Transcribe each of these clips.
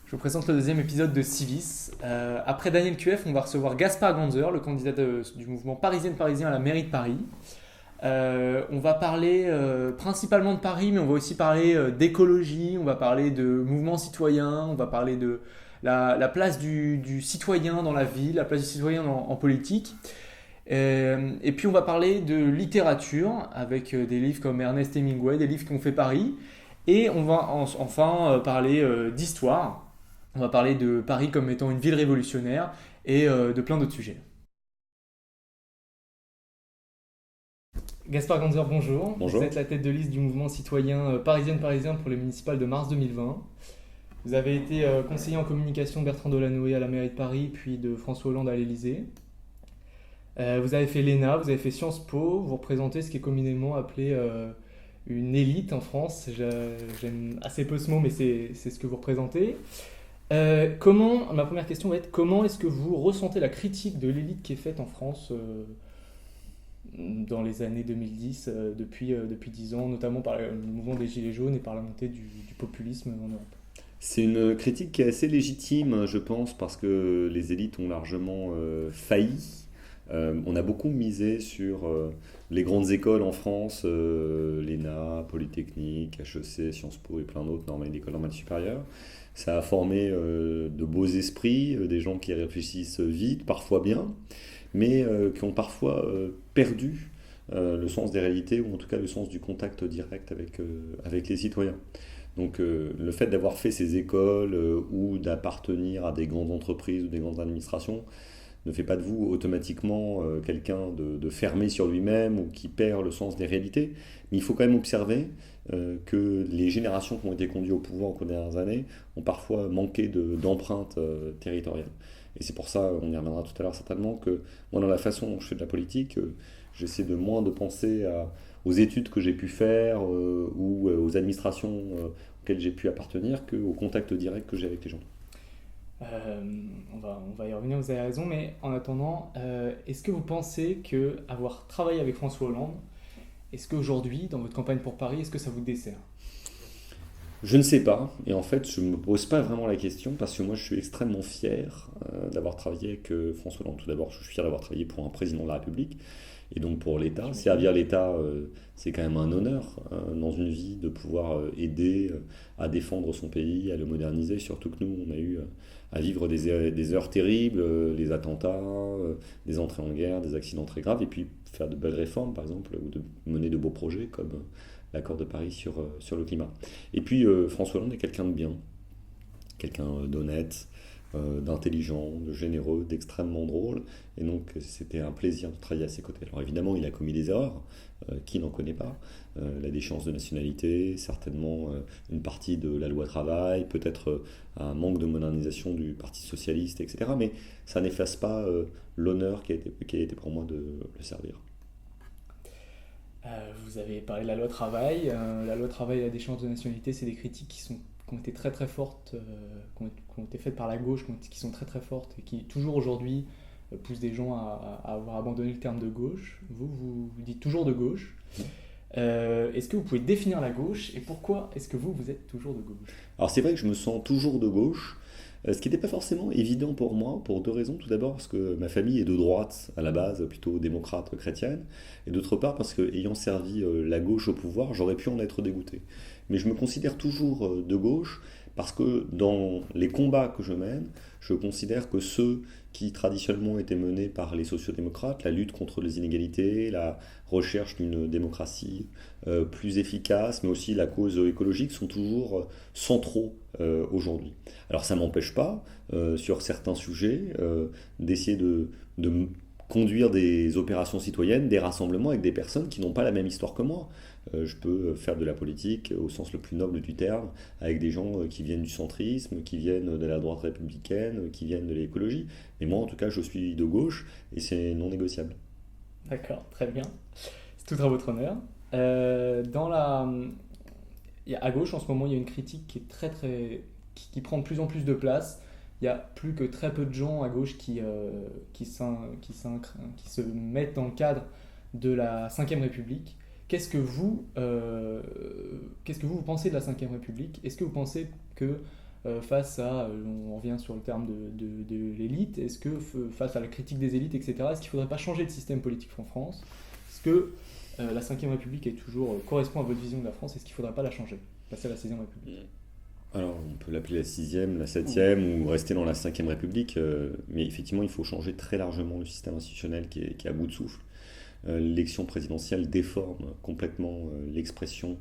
Je vous présente le deuxième épisode de Civis. Après Daniel QF, on va recevoir Gaspard Ganzer, le candidat du mouvement Parisien à la mairie de Paris. On va parler principalement de Paris, mais on va aussi parler d'écologie, on va parler de mouvements citoyens, on va parler de la place du citoyen dans la ville, la place du citoyen en politique. Et puis on va parler de littérature avec des livres comme Ernest Hemingway, des livres qui ont fait Paris. Et on va enfin parler d'histoire. On va parler de Paris comme étant une ville révolutionnaire et de plein d'autres sujets. Gaspard Ganzer, bonjour. Vous Bonjour. êtes la tête de liste du mouvement citoyen Parisien pour les municipales de mars 2020. Vous avez été conseiller en communication de Bertrand Delanoë à la mairie de Paris, puis de François Hollande à l'Élysée. Vous avez fait l'ENA, vous avez fait Sciences Po, vous représentez ce qui est communément appelé une élite en France. J'aime assez peu ce mot, mais c'est ce que vous représentez. Ma première question va être comment est-ce que vous ressentez la critique de l'élite qui est faite en France dans les années 2010, depuis 10 ans, notamment par le mouvement des Gilets jaunes et par la montée du populisme en Europe? C'est une critique qui est assez légitime, je pense, parce que les élites ont largement failli. On a beaucoup misé sur les grandes écoles en France, l'ENA, Polytechnique, HEC, Sciences Po et plein d'autres écoles normales supérieures. Ça a formé de beaux esprits, des gens qui réfléchissent vite, parfois bien, mais qui ont parfois perdu le sens des réalités, ou en tout cas le sens du contact direct avec les citoyens. Donc le fait d'avoir fait ces écoles ou d'appartenir à des grandes entreprises ou des grandes administrations ne fait pas de vous automatiquement quelqu'un de fermé sur lui-même ou qui perd le sens des réalités. Mais il faut quand même observer que les générations qui ont été conduites au pouvoir au cours des dernières années ont parfois manqué d'empreinte territoriale. Et c'est pour ça, on y reviendra tout à l'heure certainement, que moi dans la façon dont je fais de la politique, j'essaie de moins de penser aux études que j'ai pu faire ou aux administrations auxquelles j'ai pu appartenir qu'au contact direct que j'ai avec les gens. On va y revenir, vous avez raison, mais en attendant, est-ce que vous pensez que avoir travaillé avec François Hollande, est-ce qu'aujourd'hui, dans votre campagne pour Paris, est-ce que ça vous dessert? Je ne sais pas, et en fait je ne me pose pas vraiment la question parce que moi je suis extrêmement fier d'avoir travaillé avec François Hollande. Tout d'abord, je suis fier d'avoir travaillé pour un président de la République et donc pour l'État. J'imagine. Servir l'État, c'est quand même un honneur dans une vie de pouvoir aider à défendre son pays, à le moderniser. Surtout que nous, on a eu à vivre des heures terribles, les attentats, des entrées en guerre, des accidents très graves, et puis faire de belles réformes, par exemple, ou de mener de beaux projets comme l'accord de Paris sur le climat. Et puis François Hollande est quelqu'un de bien, quelqu'un d'honnête, d'intelligent, de généreux, d'extrêmement drôle. Et donc c'était un plaisir de travailler à ses côtés. Alors évidemment, il a commis des erreurs, qui n'en connaît pas. La déchéance de nationalité, certainement une partie de la loi travail, peut-être un manque de modernisation du Parti socialiste, etc. Mais ça n'efface pas l'honneur qui a été pour moi de le servir. Vous avez parlé de la loi travail. La loi travail et la déchéance de nationalité, c'est des critiques qui ont été très très fortes, qui ont été faites par la gauche, qui sont très très fortes et qui, toujours aujourd'hui, poussent des gens à avoir abandonné le terme de gauche. Vous dites toujours de gauche. Est-ce que vous pouvez définir la gauche et pourquoi est-ce que vous êtes toujours de gauche? Alors c'est vrai que je me sens toujours de gauche, ce qui n'était pas forcément évident pour moi, pour deux raisons. Tout d'abord parce que ma famille est de droite à la base, plutôt démocrate chrétienne, et d'autre part parce que ayant servi la gauche au pouvoir, j'aurais pu en être dégoûté. Mais je me considère toujours de gauche parce que dans les combats que je mène, je considère que ceux qui traditionnellement étaient menés par les sociodémocrates, la lutte contre les inégalités, la recherche d'une démocratie plus efficace, mais aussi la cause écologique, sont toujours centraux aujourd'hui. Alors ça ne m'empêche pas, sur certains sujets, d'essayer de conduire des opérations citoyennes, des rassemblements avec des personnes qui n'ont pas la même histoire que moi. Je peux faire de la politique au sens le plus noble du terme, avec des gens qui viennent du centrisme, qui viennent de la droite républicaine, qui viennent de l'écologie. Mais moi, en tout cas, je suis de gauche et c'est non négociable. D'accord, très bien. C'est tout à votre honneur. Euh, dans la, à gauche, en ce moment, il y a une critique qui est qui prend de plus en plus de place. Il n'y a plus que très peu de gens à gauche qui se mettent dans le cadre de la Cinquième République. Qu'est-ce que vous, qu'est-ce que vous pensez de la Cinquième République? Est-ce que vous pensez que face à, on revient sur le terme de l'élite, est-ce que face à la critique des élites, etc., est-ce qu'il ne faudrait pas changer de système politique en France? Est-ce que la Ve République est toujours, correspond à votre vision de la France? Est-ce qu'il ne faudrait pas la changer, passer à la Sixième République? Alors, on peut l'appeler la sixième, la septième, ou rester dans la cinquième République, mais effectivement, il faut changer très largement le système institutionnel qui est à bout de souffle. L'élection présidentielle déforme complètement l'expression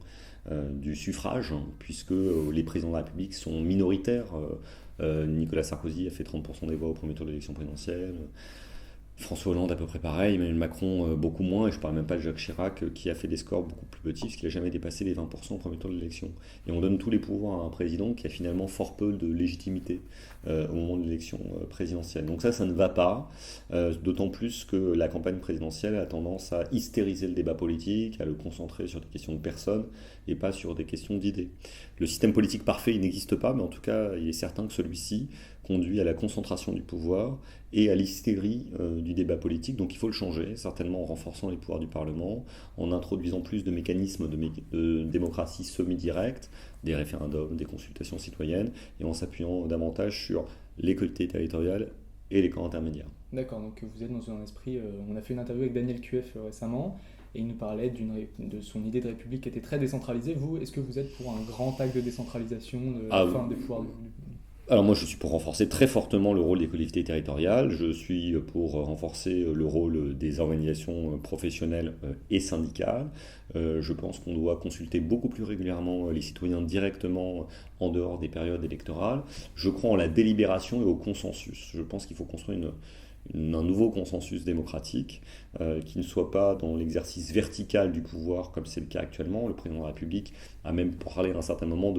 du suffrage, hein, puisque les présidents de la République sont minoritaires. Nicolas Sarkozy a fait 30% des voix au premier tour de l'élection présidentielle. François Hollande à peu près pareil, Emmanuel Macron beaucoup moins, et je ne parle même pas de Jacques Chirac qui a fait des scores beaucoup plus petits, parce qu'il n'a jamais dépassé les 20% au premier tour de l'élection. Et on donne tous les pouvoirs à un président qui a finalement fort peu de légitimité au moment de l'élection présidentielle. Donc ça ne va pas, d'autant plus que la campagne présidentielle a tendance à hystériser le débat politique, à le concentrer sur des questions de personnes et pas sur des questions d'idées. Le système politique parfait, il n'existe pas, mais en tout cas, il est certain que celui-ci conduit à la concentration du pouvoir et à l'hystérie du débat politique. Donc il faut le changer, certainement en renforçant les pouvoirs du Parlement, en introduisant plus de mécanismes de démocratie semi-directe, des référendums, des consultations citoyennes, et en s'appuyant davantage sur les collectivités territoriales et les corps intermédiaires. D'accord, donc vous êtes dans un esprit... on a fait une interview avec Daniel QF récemment, et il nous parlait de son idée de république qui était très décentralisée. Vous, est-ce que vous êtes pour un grand acte de décentralisation, fin des pouvoirs Alors moi je suis pour renforcer très fortement le rôle des collectivités territoriales, je suis pour renforcer le rôle des organisations professionnelles et syndicales. Je pense qu'on doit consulter beaucoup plus régulièrement les citoyens directement en dehors des périodes électorales. Je crois en la délibération et au consensus. Je pense qu'il faut construire un nouveau consensus démocratique qui ne soit pas dans l'exercice vertical du pouvoir comme c'est le cas actuellement. Le président de la République a même parlé à un certain moment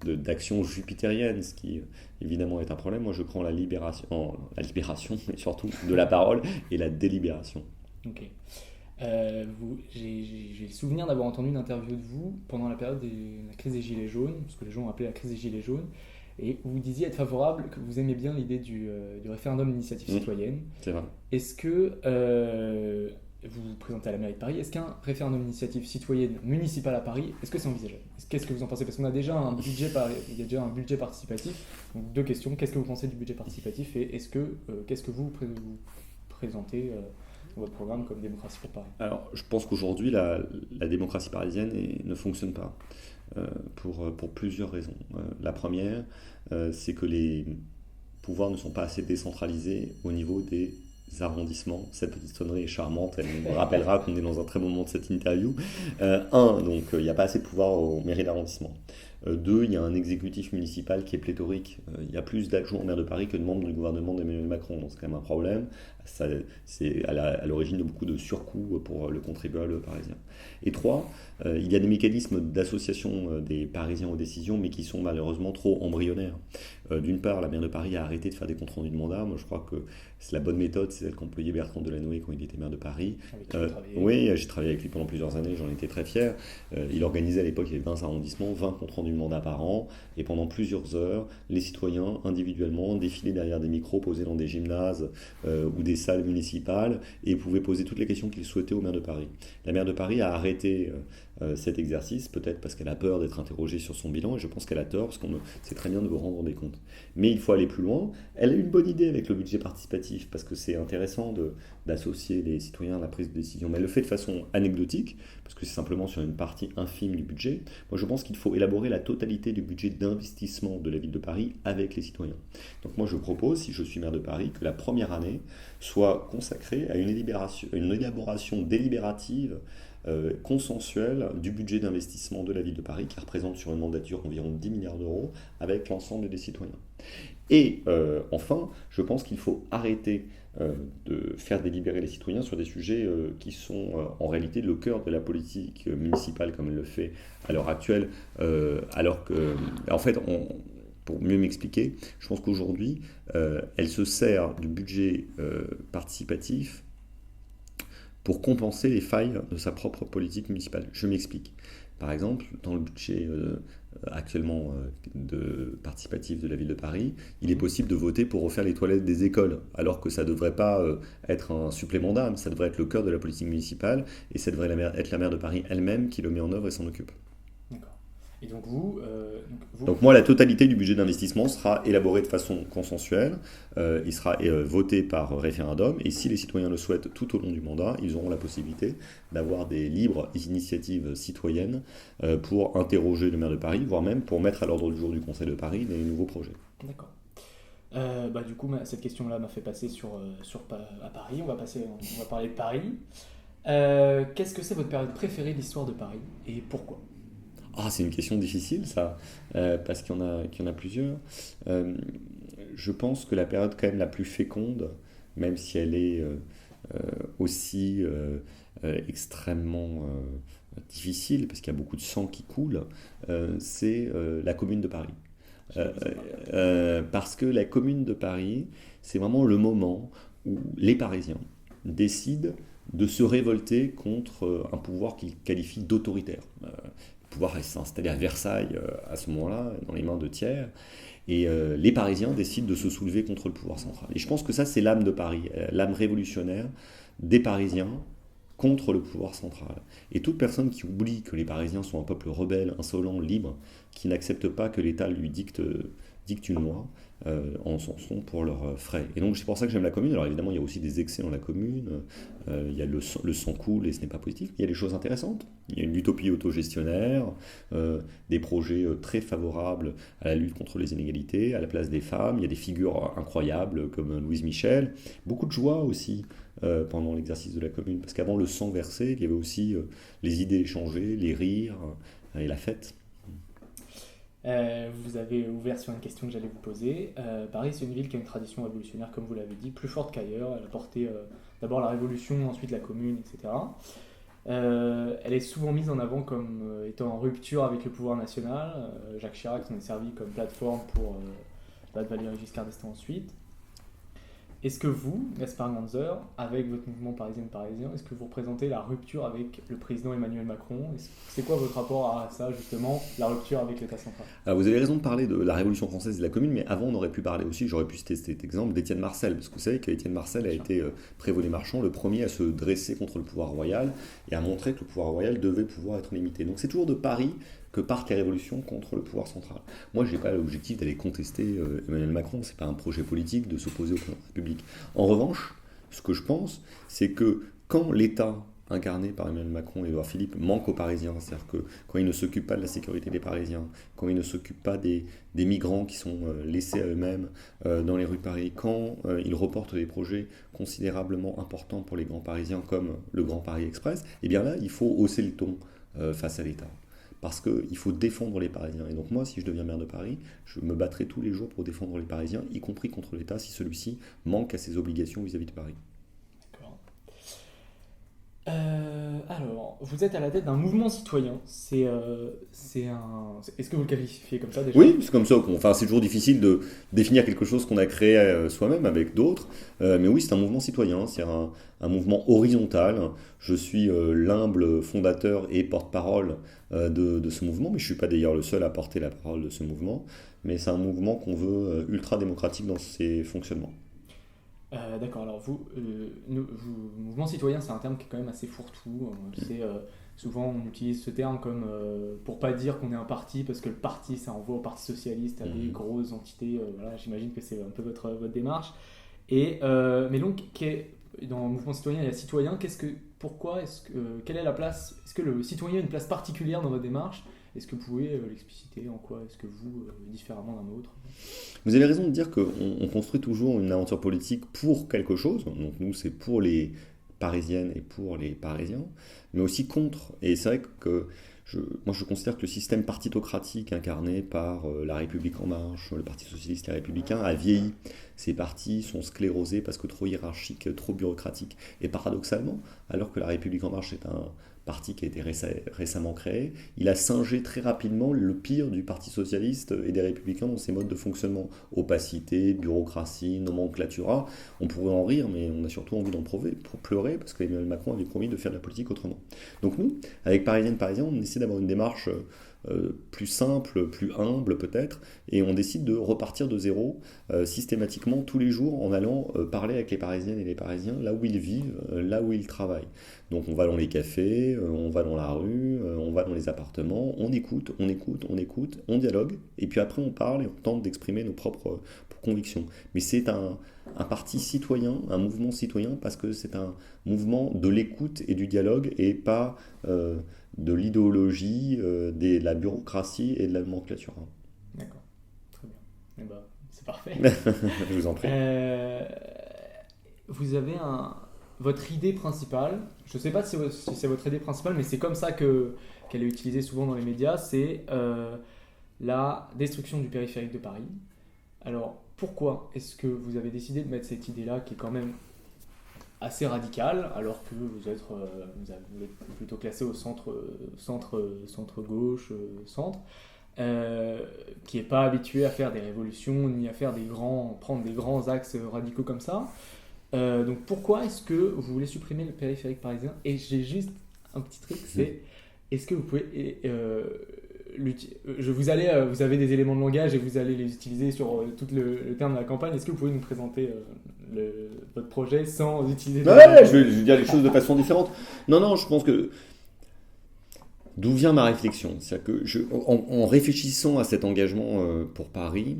d'action jupitérienne, ce qui évidemment est un problème. Moi je crois en la libération mais surtout de la parole et la délibération. Ok. J'ai le souvenir d'avoir entendu une interview de vous pendant la période de la crise des Gilets jaunes, ce que les gens ont appelé la crise des Gilets jaunes, et où vous disiez être favorable, que vous aimez bien l'idée du référendum d'initiative citoyenne. C'est vrai. Est-ce que vous vous présentez à la mairie de Paris, est-ce qu'un référendum d'initiative citoyenne municipale à Paris, est-ce que c'est envisageable? Qu'est-ce que vous en pensez? Parce qu'on a déjà un budget, il y a déjà un budget participatif. Donc deux questions, qu'est-ce que vous pensez du budget participatif et qu'est-ce que vous présentez dans votre programme comme démocratie pour Paris? Alors je pense qu'aujourd'hui la démocratie parisienne ne fonctionne pas pour plusieurs raisons. La première, c'est que les pouvoirs ne sont pas assez décentralisés au niveau des arrondissements. Cette petite sonnerie est charmante, elle nous rappellera qu'on est dans un très bon moment de cette interview. Donc il n'y a pas assez de pouvoir aux mairies d'arrondissement. Deux, il y a un exécutif municipal qui est pléthorique. Il y a plus d'adjoints au maire de Paris que de membres du gouvernement d'Emmanuel Macron, donc c'est quand même un problème. C'est à l'origine de beaucoup de surcoûts pour le contribuable parisien. Et trois, il y a des mécanismes d'association des Parisiens aux décisions, mais qui sont malheureusement trop embryonnaires. D'une part, la maire de Paris a arrêté de faire des comptes rendus de mandat. Moi, je crois que c'est la bonne méthode, c'est celle qu'employait Bertrand Delanoë quand il était maire de Paris. Oui, j'ai travaillé avec lui pendant plusieurs années, j'en étais très fier. Il organisait à l'époque, il y avait 20 arrondissements, 20 comptes rendus de mandat par an, et pendant plusieurs heures, les citoyens, individuellement, défilaient derrière des micros posés dans des gymnases ou des salles municipales, et pouvaient poser toutes les questions qu'ils souhaitaient au maire de Paris. La maire de Paris a arrêté cet exercice, peut-être parce qu'elle a peur d'être interrogée sur son bilan, et je pense qu'elle a tort, parce qu'on c'est très bien de vous rendre des comptes. Mais il faut aller plus loin. Elle a une bonne idée avec le budget participatif, parce que c'est intéressant d'associer les citoyens à la prise de décision, mais elle le fait de façon anecdotique, parce que c'est simplement sur une partie infime du budget. Moi je pense qu'il faut élaborer la totalité du budget d'investissement de la ville de Paris avec les citoyens. Donc moi je propose, si je suis maire de Paris, que la première année soit consacrée à une élaboration délibérative consensuelle du budget d'investissement de la ville de Paris, qui représente sur une mandature environ 10 milliards d'euros, avec l'ensemble des citoyens. Et enfin, je pense qu'il faut arrêter de faire délibérer les citoyens sur des sujets qui sont en réalité le cœur de la politique municipale, comme elle le fait à l'heure actuelle, alors que, en fait, pour mieux m'expliquer, je pense qu'aujourd'hui, elle se sert du budget participatif pour compenser les failles de sa propre politique municipale. Je m'explique. Par exemple, dans le budget actuellement participatif de la ville de Paris, il est possible de voter pour refaire les toilettes des écoles, alors que ça ne devrait pas être un supplément d'âme, ça devrait être le cœur de la politique municipale, et ça devrait être la maire de Paris elle-même qui le met en œuvre et s'en occupe. D'accord. Et donc vous, Donc moi, la totalité du budget d'investissement sera élaborée de façon consensuelle, il sera voté par référendum, et si les citoyens le souhaitent tout au long du mandat, ils auront la possibilité d'avoir des libres initiatives citoyennes pour interroger le maire de Paris, voire même pour mettre à l'ordre du jour du Conseil de Paris des nouveaux projets. d'accord. Du coup, cette question-là m'a fait passer à Paris. On va parler de Paris. Qu'est-ce que c'est votre période préférée de l'histoire de Paris et pourquoi? Ah, c'est une question difficile, ça, parce qu'il y en a plusieurs. Euh, je pense que la période quand même la plus féconde, même si elle est aussi extrêmement difficile, parce qu'il y a beaucoup de sang qui coule, c'est la Commune de Paris. Euh, Parce que la Commune de Paris, c'est vraiment le moment où les Parisiens décident de se révolter contre un pouvoir qu'ils qualifient d'autoritaire. Le pouvoir s'est installé à Versailles à ce moment-là, dans les mains de tiers, et les Parisiens décident de se soulever contre le pouvoir central. Et je pense que ça, c'est l'âme de Paris, l'âme révolutionnaire des Parisiens contre le pouvoir central. Et toute personne qui oublie que les Parisiens sont un peuple rebelle, insolent, libre, qui n'accepte pas que l'État lui dicte une loi, en s'en sont pour leurs frais. Et donc c'est pour ça que j'aime la commune. Alors évidemment, il y a aussi des excès dans la commune, il y a le sang coule et ce n'est pas positif. Il y a des choses intéressantes. Il y a une utopie autogestionnaire, des projets très favorables à la lutte contre les inégalités, à la place des femmes. Il y a des figures incroyables comme Louise Michel. Beaucoup de joie aussi pendant l'exercice de la commune, parce qu'avant le sang versé, il y avait aussi les idées échangées, les rires et la fête. Vous avez ouvert sur une question que j'allais vous poser. Paris, c'est une ville qui a une tradition révolutionnaire, comme vous l'avez dit, plus forte qu'ailleurs. Elle a porté d'abord la Révolution, ensuite la Commune, etc. Elle est souvent mise en avant comme étant en rupture avec le pouvoir national. Jacques Chirac s'en est servi comme plateforme pour battre Valéry Giscard d'Estaing ensuite. Est-ce que vous, Gaspard Ganzer, avec votre mouvement parisien, est-ce que vous représentez la rupture avec le président Emmanuel Macron? C'est quoi votre rapport à ça, justement, la rupture avec l'État central? Alors, vous avez raison de parler de la Révolution française et de la Commune, mais avant on aurait pu parler aussi, j'aurais pu citer cet exemple d'Étienne Marcel, parce que vous savez qu'Étienne Marcel a été prévôt des marchands, le premier à se dresser contre le pouvoir royal et à montrer que le pouvoir royal devait pouvoir être limité. Donc c'est toujours de Paris que partent les révolutions contre le pouvoir central. Moi, je n'ai pas l'objectif d'aller contester Emmanuel Macron, c'est pas un projet politique de s'opposer au président de la République. En revanche, ce que je pense, c'est que quand l'État incarné par Emmanuel Macron et Édouard Philippe manque aux Parisiens, c'est-à-dire que quand ils ne s'occupent pas de la sécurité des Parisiens, quand ils ne s'occupent pas des migrants qui sont laissés à eux-mêmes dans les rues de Paris, quand ils reportent des projets considérablement importants pour les grands Parisiens comme le Grand Paris Express, eh bien là, il faut hausser le ton face à l'État. Parce qu'il faut défendre les Parisiens. Et donc moi, si je deviens maire de Paris, je me battrai tous les jours pour défendre les Parisiens, y compris contre l'État, si celui-ci manque à ses obligations vis-à-vis de Paris. D'accord. Alors, vous êtes à la tête d'un mouvement citoyen. Est-ce que vous le qualifiez comme ça déjà? Oui, c'est comme ça. Enfin, c'est toujours difficile de définir quelque chose qu'on a créé soi-même avec d'autres. Mais oui, c'est un mouvement citoyen. C'est un mouvement horizontal. Je suis l'humble fondateur et porte-parole de ce mouvement. Mais je ne suis pas d'ailleurs le seul à porter la parole de ce mouvement. Mais c'est un mouvement qu'on veut ultra démocratique dans ses fonctionnements. D'accord, alors mouvement citoyen, c'est un terme qui est quand même assez fourre-tout. Souvent, on utilise ce terme comme pour pas dire qu'on est un parti, parce que le parti, ça envoie au Parti Socialiste, à des grosses entités. Voilà, j'imagine que c'est un peu votre démarche. Mais donc, dans le mouvement citoyen, il y a citoyen. Quelle est la place? Est-ce que le citoyen a une place particulière dans votre démarche? Est-ce que vous pouvez l'expliciter? En quoi est-ce que vous, différemment d'un autre? Vous avez raison de dire qu'on construit toujours une aventure politique pour quelque chose. Donc nous, c'est pour les Parisiennes et pour les Parisiens, mais aussi contre. Et c'est vrai que moi, je considère que le système partitocratique incarné par La République En Marche, le Parti Socialiste et les Républicains a vieilli. Ces partis sont sclérosés parce que trop hiérarchiques, trop bureaucratiques. Et paradoxalement, alors que La République En Marche est un parti qui a été récemment créé, il a singé très rapidement le pire du Parti Socialiste et des Républicains dans ses modes de fonctionnement. Opacité, bureaucratie, nomenclatura. On pourrait en rire, mais on a surtout envie d'en pleurer, parce qu'Emmanuel Macron avait promis de faire de la politique autrement. Donc nous, avec Parisiennes, Parisiens, on essaie d'avoir une démarche plus simple, plus humble peut-être, et on décide de repartir de zéro systématiquement tous les jours en allant parler avec les Parisiennes et les Parisiens là où ils vivent, là où ils travaillent. Donc on va dans les cafés, on va dans la rue, on va dans les appartements, on écoute, on dialogue, et puis après on parle et on tente d'exprimer nos propres convictions. Mais c'est un parti citoyen, un mouvement citoyen, parce que c'est un mouvement de l'écoute et du dialogue, et pas de l'idéologie, de la bureaucratie et de la nomenclature. D'accord, très bien. Eh ben, c'est parfait. Je vous en prie. Vous avez votre idée principale, je ne sais pas si c'est votre idée principale, mais c'est comme ça qu'elle est utilisée souvent dans les médias, c'est la destruction du périphérique de Paris. Alors, pourquoi est-ce que vous avez décidé de mettre cette idée-là, qui est quand même assez radicale, alors que vous êtes plutôt classé au centre-gauche, centre, qui n'est pas habitué à faire des révolutions, ni à faire prendre des grands axes radicaux comme ça. Donc pourquoi est-ce que vous voulez supprimer le périphérique parisien? Et j'ai juste un petit truc, c'est est-ce que vous pouvez vous avez des éléments de langage et vous allez les utiliser sur tout le terme de la campagne. Est-ce que vous pouvez nous présenter votre projet sans utiliser... Je vais dire les choses de façon différente. Non, je pense que... D'où vient ma réflexion? C'est-à-dire que en réfléchissant à cet engagement pour Paris,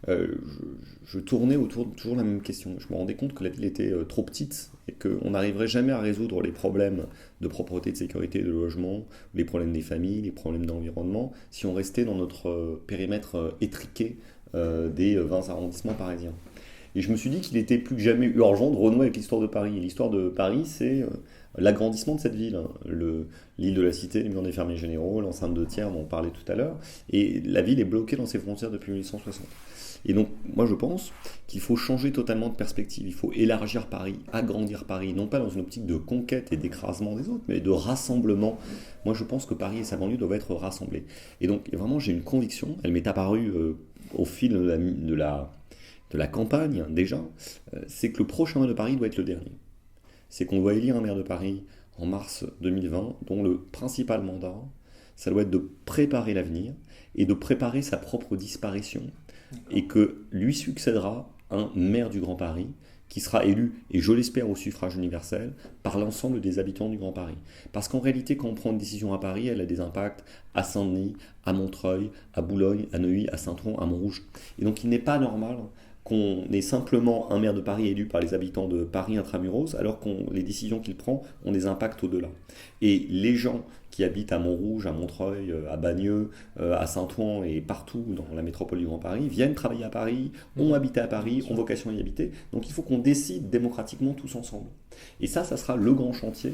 je tournais autour de toujours la même question. Je me rendais compte que la ville était trop petite et qu'on n'arriverait jamais à résoudre les problèmes de propreté, de sécurité, de logement, les problèmes des familles, les problèmes d'environnement, si on restait dans notre périmètre étriqué des 20 arrondissements parisiens. Et je me suis dit qu'il était plus que jamais urgent de renouer avec l'histoire de Paris. Et l'histoire de Paris, c'est l'agrandissement de cette ville. L'île de la Cité, les murs des fermiers généraux, l'enceinte de Thiers dont on parlait tout à l'heure. Et la ville est bloquée dans ses frontières depuis 1860. Et donc, moi je pense qu'il faut changer totalement de perspective. Il faut élargir Paris, agrandir Paris, non pas dans une optique de conquête et d'écrasement des autres, mais de rassemblement. Moi je pense que Paris et sa banlieue doivent être rassemblés. Et donc, vraiment, j'ai une conviction, elle m'est apparue au fil de la campagne déjà, c'est que le prochain maire de Paris doit être le dernier. C'est qu'on doit élire un maire de Paris en mars 2020, dont le principal mandat, ça doit être de préparer l'avenir et de préparer sa propre disparition. Et que lui succédera un maire du Grand Paris qui sera élu, et je l'espère au suffrage universel, par l'ensemble des habitants du Grand Paris. Parce qu'en réalité, quand on prend une décision à Paris, elle a des impacts à Saint-Denis, à Montreuil, à Boulogne, à Neuilly, à Saint-Ouen, à Montrouge. Et donc il n'est pas normal qu'on ait simplement un maire de Paris élu par les habitants de Paris intramuros, alors que les décisions qu'il prend ont des impacts au-delà. Et les gens qui habitent à Montrouge, à Montreuil, à Bagneux, à Saint-Ouen et partout dans la métropole du Grand Paris, viennent travailler à Paris, ont habité à Paris, ont vocation à y habiter. Donc il faut qu'on décide démocratiquement tous ensemble. Et ça sera le grand chantier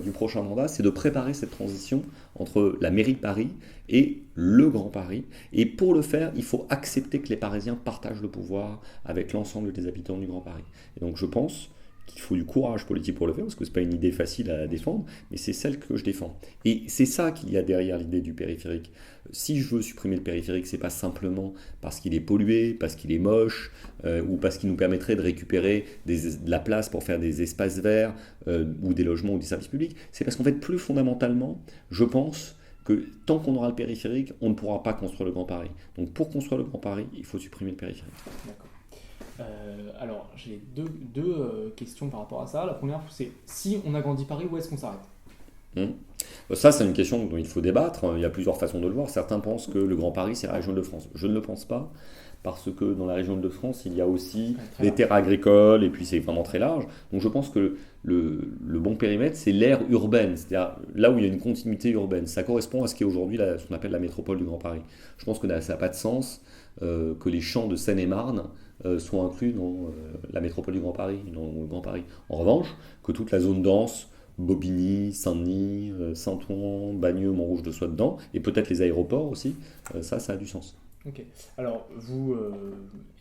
du prochain mandat, c'est de préparer cette transition entre la mairie de Paris et le Grand Paris. Et pour le faire, il faut accepter que les Parisiens partagent le pouvoir avec l'ensemble des habitants du Grand Paris. Et donc je pense qu'il faut du courage politique pour le faire, parce que ce n'est pas une idée facile à défendre, mais c'est celle que je défends. Et c'est ça qu'il y a derrière l'idée du périphérique. Si je veux supprimer le périphérique, ce n'est pas simplement parce qu'il est pollué, parce qu'il est moche, ou parce qu'il nous permettrait de récupérer de la place pour faire des espaces verts, ou des logements ou des services publics. C'est parce qu'en fait, plus fondamentalement, je pense que tant qu'on aura le périphérique, on ne pourra pas construire le Grand Paris. Donc pour construire le Grand Paris, il faut supprimer le périphérique. D'accord. Alors, j'ai deux questions par rapport à ça. La première, c'est si on agrandit Paris, où est-ce qu'on s'arrête? Ça, c'est une question dont il faut débattre. Il y a plusieurs façons de le voir. Certains pensent que le Grand Paris, c'est la région de France. Je ne le pense pas, parce que dans la région de France, il y a aussi des terres agricoles, et puis c'est vraiment très large. Donc je pense que le bon périmètre, c'est l'aire urbaine, c'est-à-dire là où il y a une continuité urbaine. Ça correspond à ce qui est aujourd'hui ce qu'on appelle la métropole du Grand Paris. Je pense que ça n'a pas de sens que les champs de Seine-et-Marne soient inclus dans la métropole du Grand Paris, dans le Grand Paris. En revanche, que toute la zone dense, Bobigny, Saint-Denis, Saint-Ouen, Bagneux, Montrouge soit dedans, et peut-être les aéroports aussi, ça a du sens. Ok. Alors,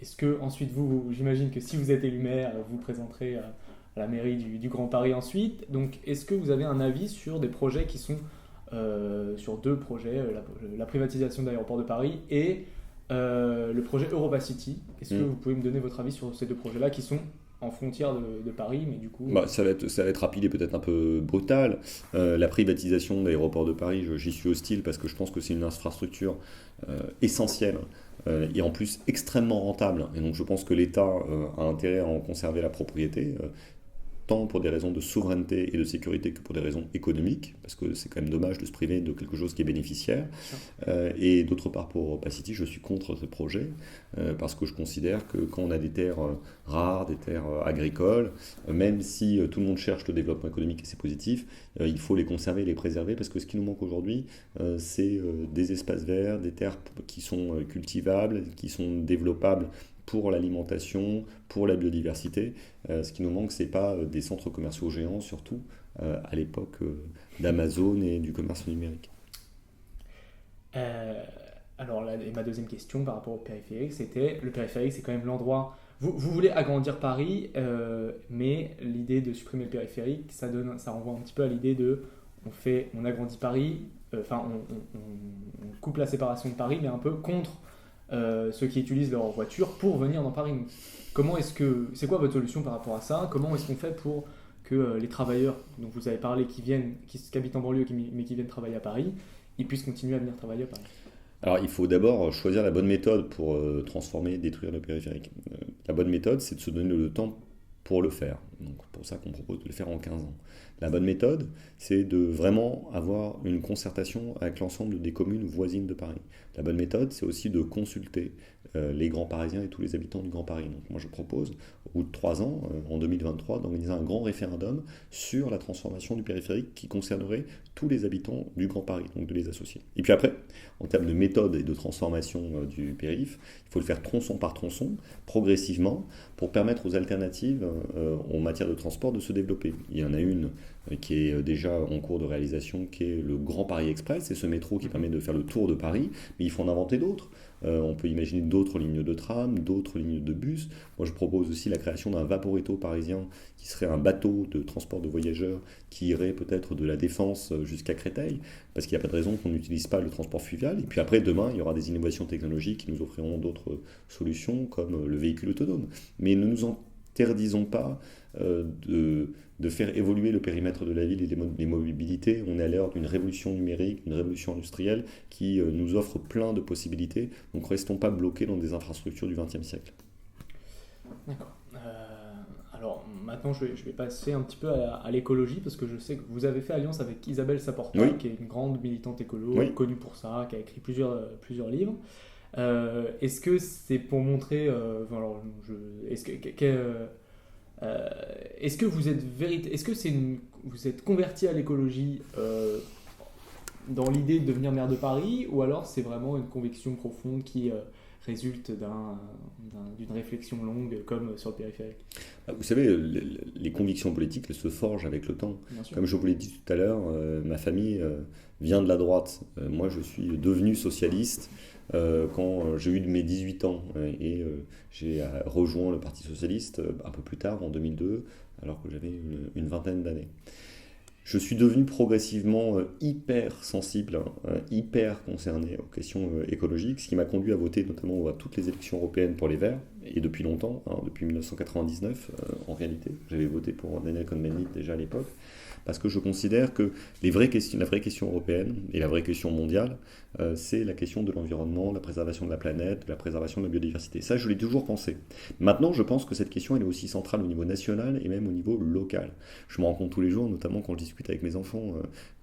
est-ce que ensuite j'imagine que si vous êtes élu maire, vous présenterez à la mairie du Grand Paris ensuite. Donc, est-ce que vous avez un avis sur des projets qui sont sur deux projets, la privatisation de l'aéroport de Paris et le projet Europa City? Est-ce que vous pouvez me donner votre avis sur ces deux projets-là qui sont en frontière de Paris, mais du coup... Ça va être rapide et peut-être un peu brutal. La privatisation de l'aéroport de Paris, j'y suis hostile parce que je pense que c'est une infrastructure essentielle et en plus extrêmement rentable. Et donc je pense que l'État a intérêt à en conserver la propriété. Tant pour des raisons de souveraineté et de sécurité que pour des raisons économiques, parce que c'est quand même dommage de se priver de quelque chose qui est bénéficiaire. Et d'autre part, pour Opacity, je suis contre ce projet, parce que je considère que quand on a des terres rares, des terres agricoles, même si tout le monde cherche le développement économique et c'est positif, il faut les conserver et les préserver, parce que ce qui nous manque aujourd'hui, c'est des espaces verts, des terres qui sont cultivables, qui sont développables pour l'alimentation, pour la biodiversité. Ce qui nous manque, ce n'est pas des centres commerciaux géants, surtout à l'époque d'Amazon et du commerce numérique. Alors, et ma deuxième question par rapport au périphérique, c'était, le périphérique, c'est quand même l'endroit... Vous voulez agrandir Paris, mais l'idée de supprimer le périphérique, ça renvoie un petit peu à l'idée de on agrandit Paris, on coupe la séparation de Paris, mais un peu contre ceux qui utilisent leur voiture pour venir dans Paris. C'est quoi votre solution par rapport à ça? Comment est-ce qu'on fait pour que les travailleurs dont vous avez parlé, qui habitent en banlieue mais qui viennent travailler à Paris, ils puissent continuer à venir travailler à Paris? Alors, il faut d'abord choisir la bonne méthode pour transformer et détruire le périphérique. La bonne méthode, c'est de se donner le temps pour le faire. Donc, c'est pour ça qu'on propose de le faire en 15 ans. La bonne méthode, c'est de vraiment avoir une concertation avec l'ensemble des communes voisines de Paris. La bonne méthode, c'est aussi de consulter les Grands Parisiens et tous les habitants du Grand Paris. Donc moi, je propose, au bout de 3 ans, en 2023, d'organiser un grand référendum sur la transformation du périphérique qui concernerait tous les habitants du Grand Paris, donc de les associer. Et puis après, en termes de méthode et de transformation du périph', il faut le faire tronçon par tronçon, progressivement, pour permettre aux alternatives en matière de transport de se développer. Il y en a une qui est déjà en cours de réalisation, qui est le Grand Paris Express. C'est ce métro qui permet de faire le tour de Paris, mais il faut en inventer d'autres. On peut imaginer d'autres lignes de tram, d'autres lignes de bus. Moi, je propose aussi la création d'un Vaporetto parisien, qui serait un bateau de transport de voyageurs qui irait peut-être de la Défense jusqu'à Créteil, parce qu'il n'y a pas de raison qu'on n'utilise pas le transport fluvial. Et puis après, demain, il y aura des innovations technologiques qui nous offriront d'autres solutions, comme le véhicule autonome. Mais ne nous interdisons pas de faire évoluer le périmètre de la ville et les mobilités. On est à l'heure d'une révolution numérique, d'une révolution industrielle qui nous offre plein de possibilités. Donc restons pas bloqués dans des infrastructures du XXe siècle. D'accord. Alors maintenant, je vais passer un petit peu à l'écologie, parce que je sais que vous avez fait alliance avec Isabelle Saporta, oui, qui est une grande militante écolo, oui, connue pour ça, qui a écrit plusieurs livres. Est-ce que c'est pour montrer... est-ce que vous êtes converti à l'écologie dans l'idée de devenir maire de Paris, ou alors c'est vraiment une conviction profonde qui résulte d'une réflexion longue comme sur le périphérique? Vous savez, les convictions politiques, elles se forgent avec le temps. Comme je vous l'ai dit tout à l'heure, ma famille vient de la droite. Moi, je suis devenu socialiste quand j'ai eu mes 18 ans et j'ai rejoint le Parti socialiste un peu plus tard, en 2002, alors que j'avais une vingtaine d'années. Je suis devenu progressivement hyper sensible, hyper concerné aux questions écologiques, ce qui m'a conduit à voter notamment à toutes les élections européennes pour les Verts, et depuis longtemps, depuis 1999 en réalité. J'avais voté pour Daniel Cohn-Bendit déjà à l'époque, parce que je considère que la vraie question européenne et la vraie question mondiale, c'est la question de l'environnement, de la préservation de la planète, de la préservation de la biodiversité. Ça, je l'ai toujours pensé. Maintenant, je pense que cette question, elle est aussi centrale au niveau national et même au niveau local. Je me rends compte tous les jours, notamment quand je discute avec mes enfants.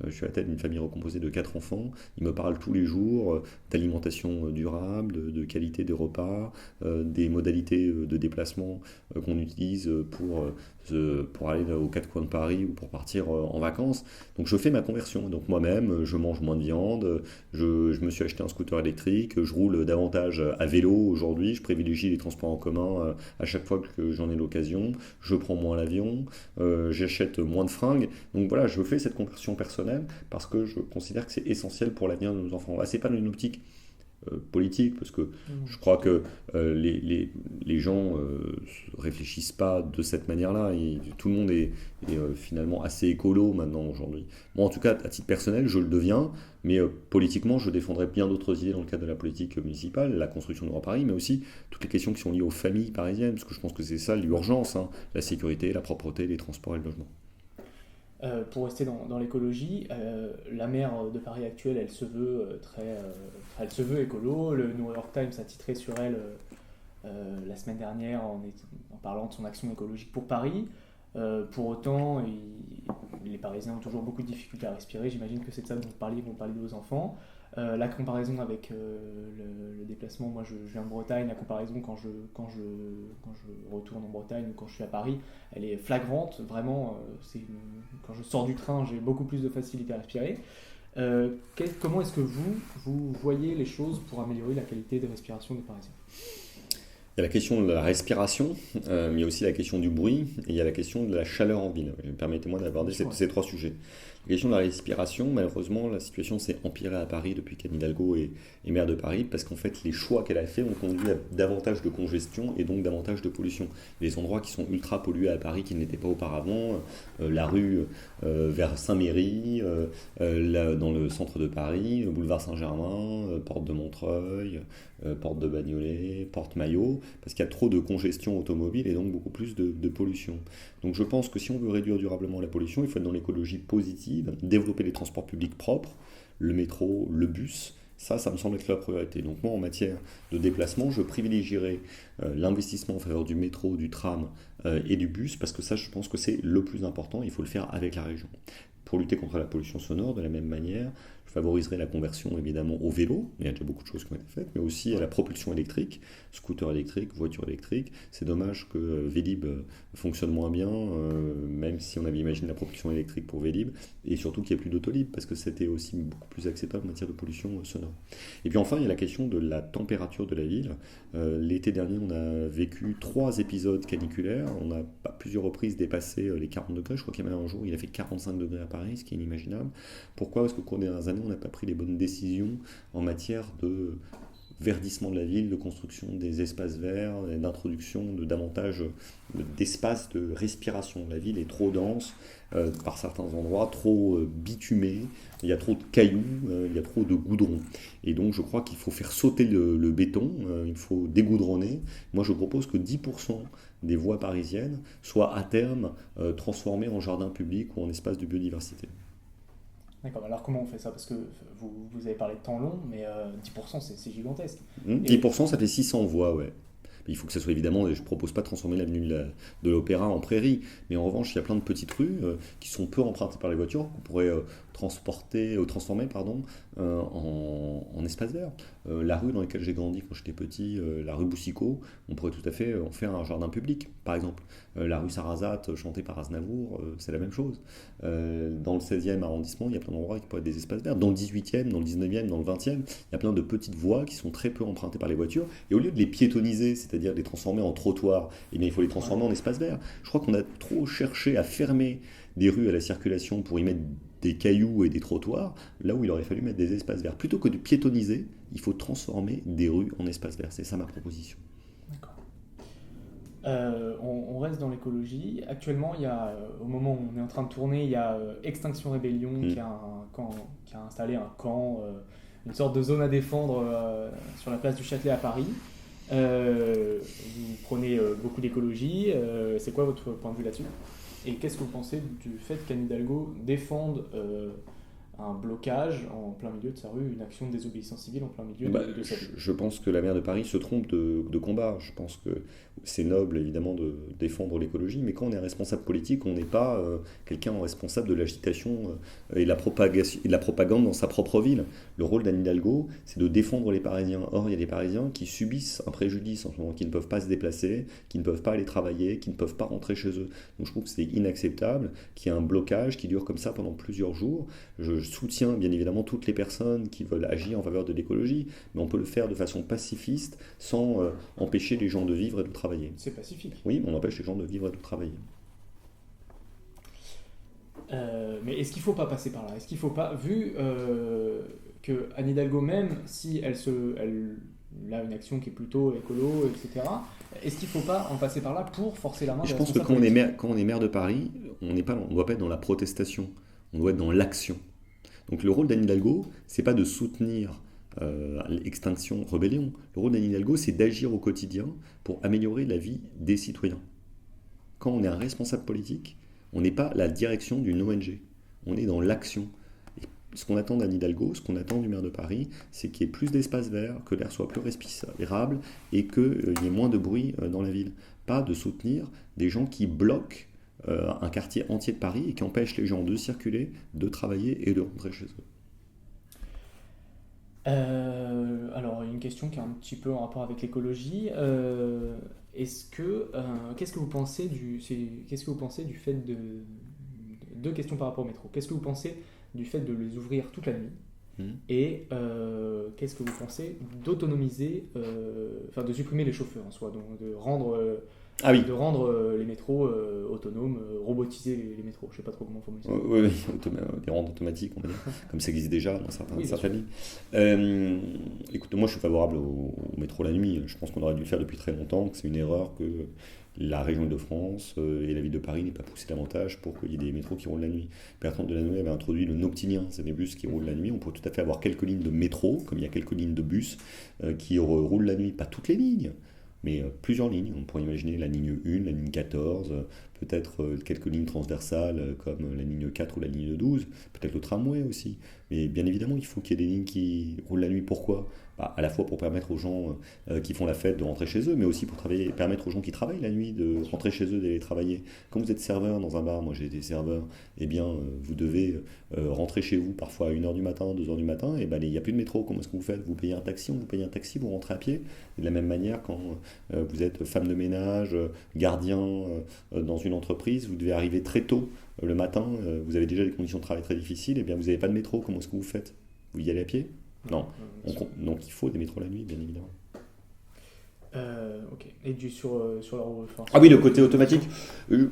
Je suis à la tête d'une famille recomposée de 4 enfants. Ils me parlent tous les jours d'alimentation durable, de qualité des repas, des modalités de déplacement qu'on utilise pour aller aux 4 coins de Paris ou pour partir en vacances. Donc je fais ma conversion. Donc moi-même, je mange moins de viande, je me suis acheté un scooter électrique, je roule davantage à vélo aujourd'hui, je privilégie les transports en commun à chaque fois que j'en ai l'occasion, je prends moins l'avion, j'achète moins de fringues. Donc voilà, je fais cette conversion personnelle parce que je considère que c'est essentiel pour l'avenir de nos enfants. Là, c'est pas dans une optique politique, parce que je crois que les les gens réfléchissent pas de cette manière-là. Et tout le monde est finalement assez écolo maintenant aujourd'hui. Moi, en tout cas, à titre personnel, je le deviens, mais politiquement, je défendrai bien d'autres idées dans le cadre de la politique municipale, la construction de Grand Paris, mais aussi toutes les questions qui sont liées aux familles parisiennes, parce que je pense que c'est ça l'urgence, hein, la sécurité, la propreté, les transports et le logement. Pour rester dans l'écologie, la maire de Paris actuelle, elle se veut elle se veut écolo. Le New York Times a titré sur elle la semaine dernière en parlant de son action écologique pour Paris. Pour autant, les Parisiens ont toujours beaucoup de difficultés à respirer. J'imagine que c'est de ça dont vous parliez de vos enfants. La comparaison avec le déplacement, moi je viens de Bretagne, la comparaison quand je retourne en Bretagne ou quand je suis à Paris, elle est flagrante, vraiment. Quand je sors du train, j'ai beaucoup plus de facilité à respirer. Comment est-ce que vous voyez les choses pour améliorer la qualité de respiration des Parisiens ? Il y a la question de la respiration, mais il y a aussi la question du bruit, et il y a la question de la chaleur en ville. Permettez-moi d'aborder ces trois sujets. La question de la respiration, malheureusement, la situation s'est empirée à Paris depuis qu'Anne Hidalgo est maire de Paris, parce qu'en fait, les choix qu'elle a faits ont conduit à davantage de congestion et donc davantage de pollution. Des endroits qui sont ultra pollués à Paris qui ne l'étaient pas auparavant, la rue vers Saint-Méry, dans le centre de Paris, boulevard Saint-Germain, porte de Montreuil, porte de Bagnolet, porte Maillot, parce qu'il y a trop de congestion automobile et donc beaucoup plus de pollution. Donc je pense que si on veut réduire durablement la pollution, il faut être dans l'écologie positive, développer les transports publics propres, le métro, le bus. Ça me semble être la priorité. Donc moi, en matière de déplacement, je privilégierais l'investissement en faveur du métro, du tram et du bus, parce que ça, je pense que c'est le plus important. Il faut le faire avec la région. Pour lutter contre la pollution sonore, de la même manière, je favoriserai la conversion évidemment au vélo, il y a déjà beaucoup de choses qui ont été faites, mais aussi à la propulsion électrique, scooter électrique, voiture électrique. C'est dommage que Vélib fonctionne moins bien, même si on avait imaginé la propulsion électrique pour Vélib, et surtout qu'il n'y ait plus d'Autolib, parce que c'était aussi beaucoup plus acceptable en matière de pollution sonore. Et puis enfin, il y a la question de la température de la ville. L'été dernier, on a vécu 3 épisodes caniculaires, on a à plusieurs reprises dépassé les 40 degrés, je crois qu'il y a même un jour, il a fait 45 degrés à Paris, ce qui est inimaginable. Pourquoi ? Parce qu'au cours des dernières années, on n'a pas pris les bonnes décisions en matière de verdissement de la ville, de construction des espaces verts, d'introduction de davantage d'espaces de respiration. La ville est trop dense par certains endroits, trop bitumée, il y a trop de cailloux, il y a trop de goudron. Et donc je crois qu'il faut faire sauter le béton, il faut dégoudronner. Moi je propose que 10% des voies parisiennes soient à terme transformées en jardins publics ou en espaces de biodiversité. D'accord, alors comment on fait ça ? Parce que vous avez parlé de temps long, mais 10% c'est gigantesque. 10% ça fait 600 voies, ouais. Il faut que ça soit évidemment, je ne propose pas de transformer l'avenue de l'Opéra en prairie, mais en revanche, il y a plein de petites rues qui sont peu empruntées par les voitures, qu'on pourrait transformer en espace vert. La rue dans laquelle j'ai grandi quand j'étais petit, la rue Boussicot, on pourrait tout à fait en faire un jardin public, par exemple. La rue Sarrazate, chantée par Aznavour, c'est la même chose. Dans le 16e arrondissement, il y a plein d'endroits qui pourraient être des espaces verts. Dans le 18e, dans le 19e, dans le 20e, il y a plein de petites voies qui sont très peu empruntées par les voitures. Et au lieu de les piétoniser, c'est-à-dire de les transformer en trottoirs, eh bien, il faut les transformer en espaces verts. Je crois qu'on a trop cherché à fermer des rues à la circulation pour y mettre des cailloux et des trottoirs, là où il aurait fallu mettre des espaces verts. Plutôt que de piétoniser, il faut transformer des rues en espaces verts. C'est ça ma proposition. D'accord. On reste dans l'écologie. Actuellement, au moment où on est en train de tourner, il y a Extinction Rébellion qui a installé un camp, une sorte de zone à défendre sur la place du Châtelet à Paris. Vous prenez beaucoup d'écologie. C'est quoi votre point de vue là-dessus ? Et qu'est-ce que vous pensez du fait qu'Anne Hidalgo défende un blocage en plein milieu de sa rue, une action de désobéissance civile en plein milieu de sa rue ? Je pense que la maire de Paris se trompe de combat. Je pense que c'est noble évidemment de défendre l'écologie, mais quand on est responsable politique, on n'est pas quelqu'un responsable de l'agitation et de la propagande dans sa propre ville. Le rôle d'Anne Hidalgo, c'est de défendre les Parisiens. Or, il y a des Parisiens qui subissent un préjudice en ce moment, qui ne peuvent pas se déplacer, qui ne peuvent pas aller travailler, qui ne peuvent pas rentrer chez eux. Donc je trouve que c'est inacceptable qu'il y ait un blocage qui dure comme ça pendant plusieurs jours. Je soutiens bien évidemment toutes les personnes qui veulent agir en faveur de l'écologie, mais on peut le faire de façon pacifiste sans empêcher les gens de vivre et de travailler. C'est pacifique. Oui, on empêche les gens de vivre et de travailler. Mais est-ce qu'il ne faut pas passer par là ? Est-ce qu'il ne faut pas, vu que Anne Hidalgo même, si elle là une action qui est plutôt écolo, etc. Est-ce qu'il ne faut pas en passer par là pour forcer la main des Je pense que responsables politiques? quand on est maire de Paris, on ne doit pas être dans la protestation, on doit être dans l'action. Donc le rôle d'Anne Hidalgo, c'est pas de soutenir l'extinction, rébellion. Le rôle d'Anne Hidalgo, c'est d'agir au quotidien pour améliorer la vie des citoyens. Quand on est un responsable politique, on n'est pas la direction d'une ONG, on est dans l'action. Et ce qu'on attend d'Anne Hidalgo, ce qu'on attend du maire de Paris, c'est qu'il y ait plus d'espace vert, que l'air soit plus respirable et qu'il y ait moins de bruit dans la ville. Pas de soutenir des gens qui bloquent un quartier entier de Paris et qui empêchent les gens de circuler, de travailler et de rentrer chez eux. Alors, une question qui est un petit peu en rapport avec l'écologie. Qu'est-ce que vous pensez qu'est-ce que vous pensez du fait de... Deux questions par rapport au métro. Qu'est-ce que vous pensez du fait de les ouvrir toute la nuit? Hmm. Et qu'est-ce que vous pensez d'autonomiser, enfin de supprimer les chauffeurs en soi, donc Ah oui, de rendre les métros autonomes, robotiser les métros. Je sais pas trop comment formuler ça. oui, oui, des rentes automatiques, on va dire, comme ça existe déjà dans Oui, bien sûr. certaines lignes. Écoute, moi je suis favorable au métro la nuit. Je pense qu'on aurait dû le faire depuis très longtemps, que c'est une erreur que la région Île-de-France et la ville de Paris n'aient pas poussé davantage pour qu'il y ait des métros qui roulent la nuit. Bertrand Delanoë avait introduit le Noctilien, c'est des bus qui roulent la nuit. On peut tout à fait avoir quelques lignes de métro, comme il y a quelques lignes de bus qui roulent la nuit, pas toutes les lignes. Mais plusieurs lignes, on pourrait imaginer la ligne 1, la ligne 14, peut-être quelques lignes transversales comme la ligne 4 ou la ligne 12, peut-être le tramway aussi. Mais bien évidemment, il faut qu'il y ait des lignes qui roulent la nuit. Pourquoi? Bah, à la fois pour permettre aux gens qui font la fête de rentrer chez eux, mais aussi pour permettre aux gens qui travaillent la nuit de rentrer chez eux, d'aller travailler. Quand vous êtes serveur dans un bar, moi j'ai été serveur, eh bien vous devez rentrer chez vous parfois à 1h du matin, 2h du matin, et ben il n'y a plus de métro. Comment est-ce que vous faites? Vous payez un taxi, vous payez un taxi, vous rentrez à pied. Et de la même manière, quand vous êtes femme de ménage, gardien dans une entreprise, vous devez arriver très tôt le matin, vous avez déjà des conditions de travail très difficiles, et bien vous n'avez pas de métro, comment est-ce que vous faites? Vous y allez à pied? Non. Donc il faut des métros la nuit, bien évidemment. Ok. Et sur leur... enfin, Ah oui, le côté automatique, euh,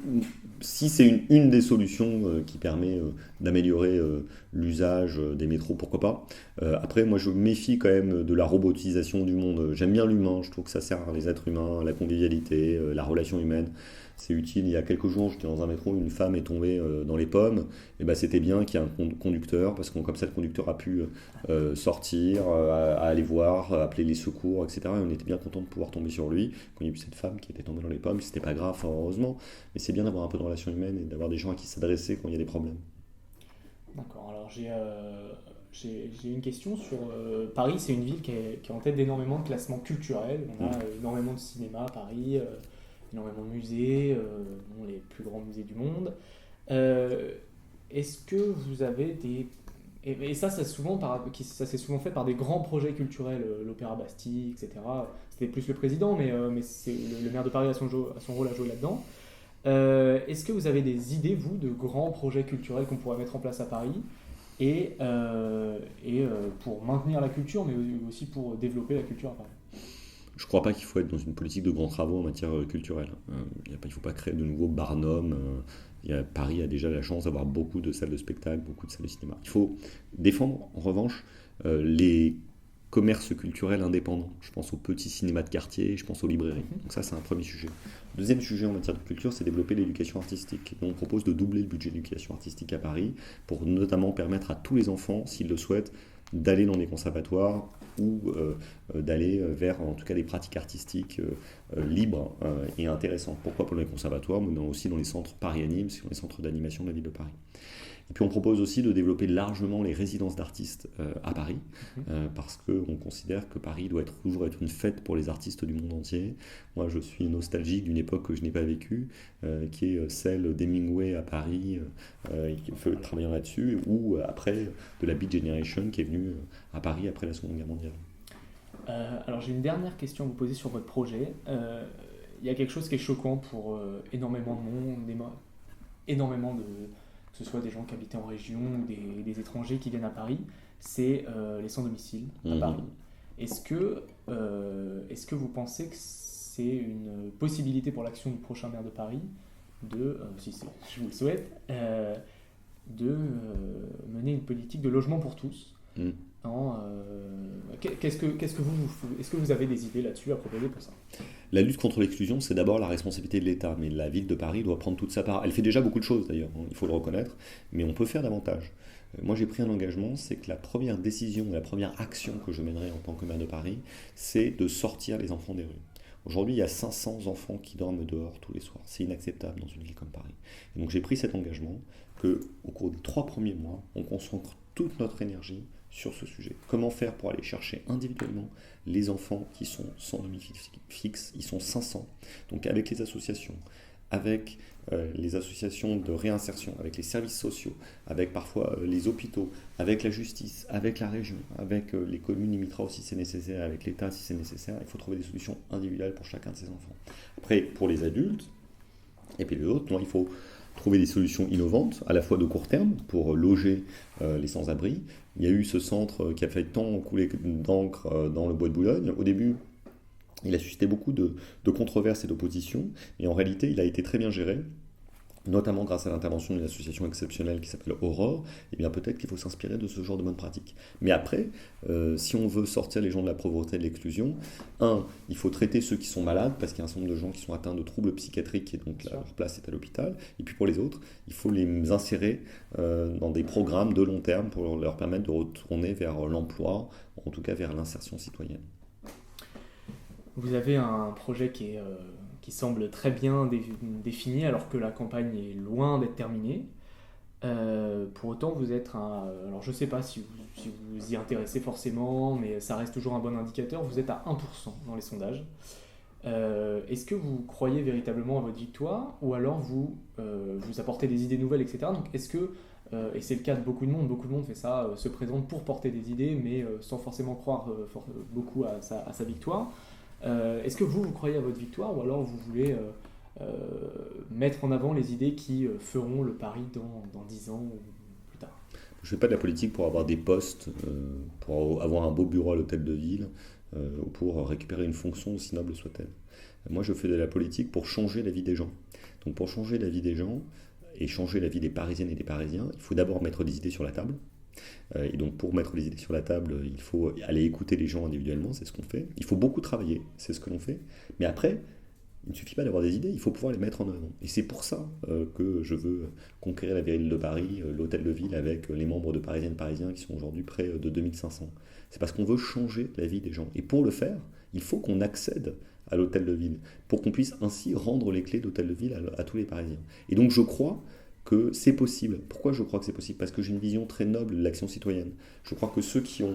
si c'est une des solutions qui permet d'améliorer l'usage des métros, pourquoi pas. Après, moi je me méfie quand même de la robotisation du monde. J'aime bien l'humain, je trouve que ça sert les êtres humains, la convivialité, la relation humaine. C'est utile. Il y a quelques jours, j'étais dans un métro, une femme est tombée dans les pommes. Et ben, c'était bien qu'il y ait un conducteur, parce que comme ça, le conducteur a pu sortir, à aller voir, appeler les secours, etc. Et on était bien content de pouvoir tomber sur lui. Quand il y a eu cette femme qui était tombée dans les pommes, c'était pas grave, fort heureusement. Mais c'est bien d'avoir un peu de relation humaine et d'avoir des gens à qui s'adresser quand il y a des problèmes. D'accord. Alors j'ai une question sur Paris. C'est une ville qui est en tête d'énormément de classements culturels. On a Mm. énormément de cinéma à Paris, énormément de musées, bon, les plus grands musées du monde. Euh, Est-ce que vous avez des... Et ça, ça s'est souvent fait par des grands projets culturels, l'Opéra Bastille, etc. C'était plus le président, mais le maire de Paris a son rôle à jouer là-dedans. Est-ce que vous avez des idées, vous, de grands projets culturels qu'on pourrait mettre en place à Paris pour maintenir la culture, mais aussi pour développer la culture à Paris? Je ne crois pas qu'il faut être dans une politique de grands travaux en matière culturelle. Il ne faut pas créer de nouveaux barnums. Paris a déjà la chance d'avoir beaucoup de salles de spectacle, beaucoup de salles de cinéma. Il faut défendre, en revanche, les commerces culturels indépendants. Je pense aux petits cinémas de quartier, je pense aux librairies. Donc ça, c'est un premier sujet. Le deuxième sujet en matière de culture, c'est développer l'éducation artistique. Et on propose de doubler le budget de l'éducation artistique à Paris pour notamment permettre à tous les enfants, s'ils le souhaitent, d'aller dans des conservatoires ou d'aller vers en tout cas des pratiques artistiques libres et intéressantes. Pourquoi pour les conservatoires, mais aussi dans les centres Paris Anime, dans les centres d'animation de la ville de Paris. Et puis on propose aussi de développer largement les résidences d'artistes à Paris, parce qu'on considère que Paris doit toujours être une fête pour les artistes du monde entier. Moi je suis nostalgique d'une époque que je n'ai pas vécue, qui est celle d'Hemingway à Paris, qui fait travaillant là-dessus, ou après de la Beat Generation qui est venue à Paris après la Seconde Guerre mondiale. Alors j'ai une dernière question à vous poser sur votre projet. Il y a quelque chose qui est choquant pour énormément de monde, énormément de, que ce soit des gens qui habitaient en région ou des étrangers qui viennent à Paris, c'est les sans-domicile à Paris. Est-ce que vous pensez que c'est une possibilité pour l'action du prochain maire de Paris je vous le souhaite, de mener une politique de logement pour tous, Mmh. maintenant. Est-ce que vous avez des idées là-dessus à proposer pour ça? La lutte contre l'exclusion, c'est d'abord la responsabilité de l'État, mais la ville de Paris doit prendre toute sa part. Elle fait déjà beaucoup de choses d'ailleurs, il faut le reconnaître, mais on peut faire davantage. Moi j'ai pris un engagement, c'est que la première décision, la première action que je mènerai en tant que maire de Paris, c'est de sortir les enfants des rues. Aujourd'hui, il y a 500 enfants qui dorment dehors tous les soirs. C'est inacceptable dans une ville comme Paris. Et donc j'ai pris cet engagement qu'au cours des 3 premiers mois, on concentre toute notre énergie sur ce sujet. Comment faire pour aller chercher individuellement les enfants qui sont sans domicile fixe, ils sont 500. Donc avec les associations, avec les associations de réinsertion, avec les services sociaux, avec parfois les hôpitaux, avec la justice, avec la région, avec les communes limitrophes si c'est nécessaire, avec l'État si c'est nécessaire, il faut trouver des solutions individuelles pour chacun de ces enfants. Après, pour les adultes, et puis les autres, il faut trouver des solutions innovantes, à la fois de court terme, pour loger les sans-abri. Il y a eu ce centre qui a fait tant couler d'encre dans le bois de Boulogne. Au début, il a suscité beaucoup de controverses et d'oppositions, et en réalité, il a été très bien géré, notamment grâce à l'intervention d'une association exceptionnelle qui s'appelle Aurore. Et bien peut-être qu'il faut s'inspirer de ce genre de bonnes pratiques. Mais après, si on veut sortir les gens de la pauvreté et de l'exclusion, il faut traiter ceux qui sont malades, parce qu'il y a un certain nombre de gens qui sont atteints de troubles psychiatriques, et donc leur place est à l'hôpital. Et puis pour les autres, il faut les insérer dans des programmes de long terme pour leur permettre de retourner vers l'emploi, en tout cas vers l'insertion citoyenne. Vous avez un projet qui semble très bien défini alors que la campagne est loin d'être terminée. Pour autant, vous êtes alors je ne sais pas si vous y intéressez forcément, mais ça reste toujours un bon indicateur, vous êtes à 1% dans les sondages. Est-ce que vous croyez véritablement à votre victoire, ou alors vous apportez des idées nouvelles, etc. Donc est-ce que, et c'est le cas de beaucoup de monde fait ça, se présente pour porter des idées, mais sans forcément croire beaucoup à sa victoire. Est-ce que vous croyez à votre victoire, ou alors vous voulez mettre en avant les idées qui feront le pari dans 10 ans ou plus tard? Je ne fais pas de la politique pour avoir des postes, pour avoir un beau bureau à l'hôtel de ville, ou pour récupérer une fonction aussi noble soit-elle. Moi, je fais de la politique pour changer la vie des gens. Donc pour changer la vie des gens et changer la vie des Parisiennes et des Parisiens, il faut d'abord mettre des idées sur la table. Et donc pour mettre les idées sur la table, il faut aller écouter les gens individuellement, c'est ce qu'on fait. Il faut beaucoup travailler, c'est ce que l'on fait. Mais après, il ne suffit pas d'avoir des idées, il faut pouvoir les mettre en œuvre. Et c'est pour ça que je veux conquérir la ville de Paris, l'hôtel de ville, avec les membres de Parisiennes Parisiens qui sont aujourd'hui près de 2500. C'est parce qu'on veut changer la vie des gens. Et pour le faire, il faut qu'on accède à l'hôtel de ville, pour qu'on puisse ainsi rendre les clés d'hôtel de ville à tous les Parisiens. Et donc je crois que c'est possible. Pourquoi je crois que c'est possible? Parce que j'ai une vision très noble de l'action citoyenne. Je crois que ceux qui ont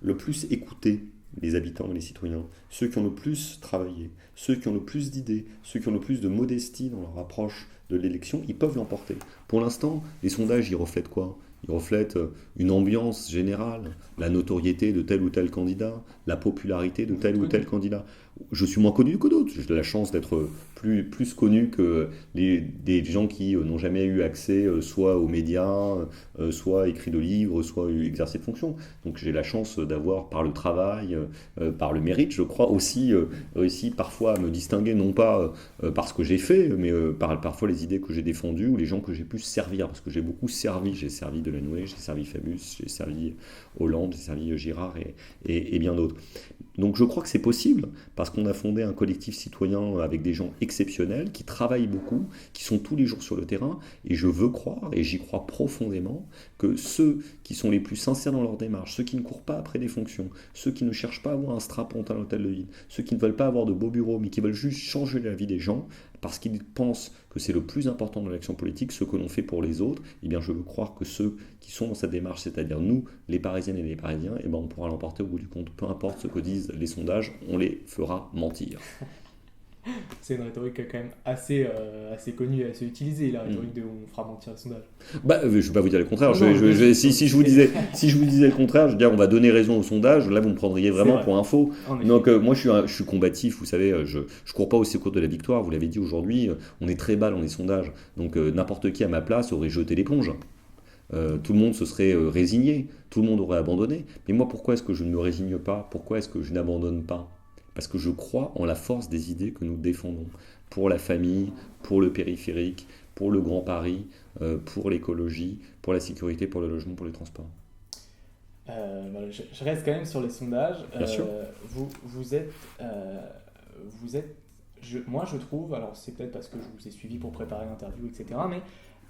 le plus écouté les habitants et les citoyens, ceux qui ont le plus travaillé, ceux qui ont le plus d'idées, ceux qui ont le plus de modestie dans leur approche de l'élection, ils peuvent l'emporter. Pour l'instant, les sondages, ils reflètent quoi? Ils reflètent une ambiance générale, la notoriété de tel ou tel candidat, la popularité de tel ou tel candidat. Je suis moins connu que d'autres. J'ai de la chance d'être plus connu que des gens qui n'ont jamais eu accès soit aux médias, soit écrit de livres, soit exercé de fonctions. Donc j'ai la chance d'avoir, par le travail, par le mérite, je crois aussi réussi parfois à me distinguer, non pas par ce que j'ai fait, mais par parfois les idées que j'ai défendues ou les gens que j'ai pu servir. Parce que j'ai beaucoup servi. J'ai servi Delanoë, j'ai servi Fabius, j'ai servi Hollande, j'ai servi Girard et bien d'autres. Donc je crois que c'est possible, parce qu'on a fondé un collectif citoyen avec des gens exceptionnels, qui travaillent beaucoup, qui sont tous les jours sur le terrain, et je veux croire, et j'y crois profondément, que ceux qui sont les plus sincères dans leur démarche, ceux qui ne courent pas après des fonctions, ceux qui ne cherchent pas à avoir un strapontin à l'hôtel de ville, ceux qui ne veulent pas avoir de beaux bureaux, mais qui veulent juste changer la vie des gens, parce qu'ils pensent que c'est le plus important dans l'action politique, ce que l'on fait pour les autres, eh bien je veux croire que ceux qui sont dans cette démarche, c'est-à-dire nous, les Parisiennes et les Parisiens, eh bien on pourra l'emporter au bout du compte. Peu importe ce que disent les sondages, on les fera mentir. C'est une rhétorique quand même assez connue et assez utilisée, la rhétorique de on fera mentir les sondages. Je ne vais pas vous dire le contraire. Si je vous disais le contraire, je veux dire on va donner raison aux sondages, là vous me prendriez vraiment pour un faux. Donc moi je suis combatif, vous savez, je ne cours pas au secours de la victoire, vous l'avez dit aujourd'hui, on est très bas dans les sondages. Donc n'importe qui à ma place aurait jeté l'éponge. Tout le monde se serait résigné, tout le monde aurait abandonné. Mais moi pourquoi est-ce que je ne me résigne pas? Pourquoi est-ce que je n'abandonne pas? Parce que je crois en la force des idées que nous défendons pour la famille, pour le périphérique, pour le Grand Paris, pour l'écologie, pour la sécurité, pour le logement, pour les transports. Voilà, je reste quand même sur les sondages. Bien sûr. Vous êtes, moi je trouve, alors c'est peut-être parce que je vous ai suivi pour préparer l'interview, etc., mais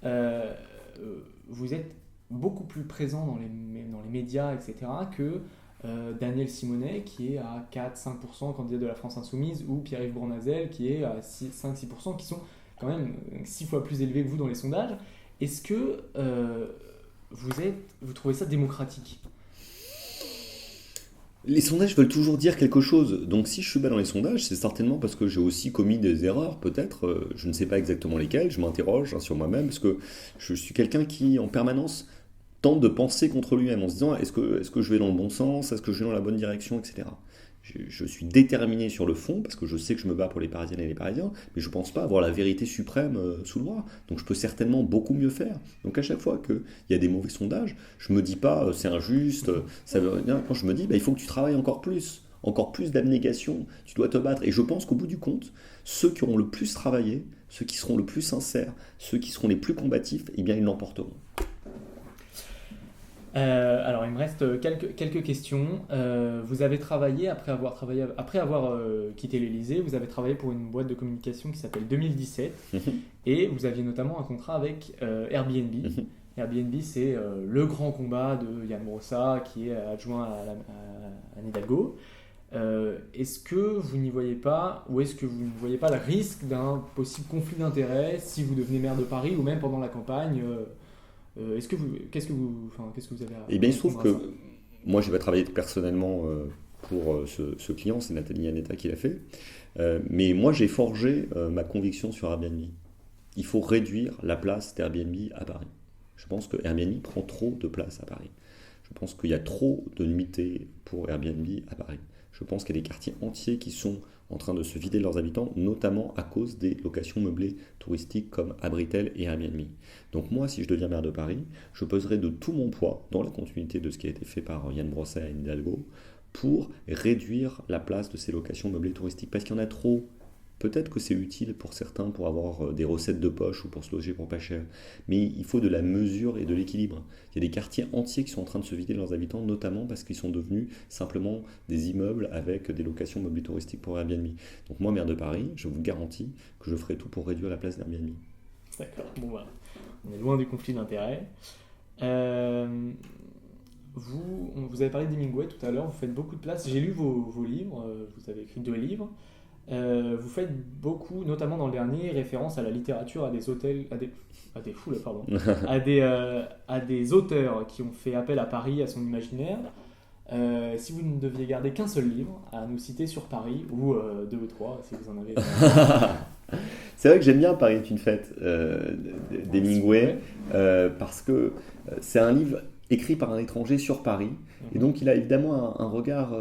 euh, vous êtes beaucoup plus présent dans les médias, etc., que Daniel Simonet, qui est à 4-5% candidat de la France Insoumise, ou Pierre-Yves Bournazel, qui est à 5-6%, qui sont quand même 6 fois plus élevés que vous dans les sondages. Est-ce que vous trouvez ça démocratique? Les sondages veulent toujours dire quelque chose. Donc si je suis bas dans les sondages, c'est certainement parce que j'ai aussi commis des erreurs, peut-être. Je ne sais pas exactement lesquelles. Je m'interroge sur moi-même parce que je suis quelqu'un qui, en permanence, tente de penser contre lui-même en se disant est-ce que je vais dans le bon sens, est-ce que je vais dans la bonne direction, etc. Je suis déterminé sur le fond parce que je sais que je me bats pour les Parisiennes et les Parisiens, mais je ne pense pas avoir la vérité suprême sous le bras. Donc je peux certainement beaucoup mieux faire. Donc à chaque fois qu'il y a des mauvais sondages, je ne me dis pas c'est injuste, ça veut rien. Quand je me dis il faut que tu travailles encore plus d'abnégation, tu dois te battre. Et je pense qu'au bout du compte, ceux qui auront le plus travaillé, ceux qui seront le plus sincères, ceux qui seront les plus combatifs, eh bien ils l'emporteront. Alors, il me reste quelques questions. Vous avez travaillé, après avoir quitté l'Élysée, vous avez travaillé pour une boîte de communication qui s'appelle 2017 et vous aviez notamment un contrat avec Airbnb. Airbnb, c'est le grand combat de Yann Brossa qui est adjoint à Anne Hidalgo. Est-ce que vous n'y voyez pas, ou est-ce que vous ne voyez pas le risque d'un possible conflit d'intérêts si vous devenez maire de Paris ou même pendant la campagne qu'est-ce que vous avez à Eh bien, il se trouve répondre à que ça? moi, je n'ai pas travaillé personnellement pour ce client, c'est Nathalie Yanetta qui l'a fait. Mais moi, j'ai forgé ma conviction sur Airbnb. Il faut réduire la place d'Airbnb à Paris. Je pense que Airbnb prend trop de place à Paris. Je pense qu'il y a trop de nuitées pour Airbnb à Paris. Je pense qu'il y a des quartiers entiers qui sont en train de se vider de leurs habitants, notamment à cause des locations meublées touristiques comme Abritel et Airbnb. Donc moi, si je deviens maire de Paris, je peserai de tout mon poids, dans la continuité de ce qui a été fait par Yann Brossa et Anne Hidalgo, pour réduire la place de ces locations meublées touristiques. Parce qu'il y en a trop. Peut-être que c'est utile pour certains pour avoir des recettes de poche ou pour se loger pour pas cher. Mais il faut de la mesure et de l'équilibre. Il y a des quartiers entiers qui sont en train de se vider de leurs habitants, notamment parce qu'ils sont devenus simplement des immeubles avec des locations meublées touristiques pour Airbnb. Donc moi, maire de Paris, je vous garantis que je ferai tout pour réduire la place d'Airbnb. D'accord, bon voilà, on est loin du conflit d'intérêts. Euh, vous avez parlé d'Hemingway tout à l'heure, vous faites beaucoup de place. J'ai lu vos livres, vous avez écrit 2 livres. Vous faites beaucoup, notamment dans le dernier, référence à la littérature, à des hôtels, à des foules, pardon, à des auteurs qui ont fait appel à Paris, à son imaginaire. Si vous ne deviez garder qu'un seul livre à nous citer sur Paris, ou 2 ou 3, si vous en avez. C'est vrai que j'aime bien Paris est une fête d'Hemingway Ouais. parce que c'est un livre écrit par un étranger sur Paris et Mhm. donc il a évidemment un regard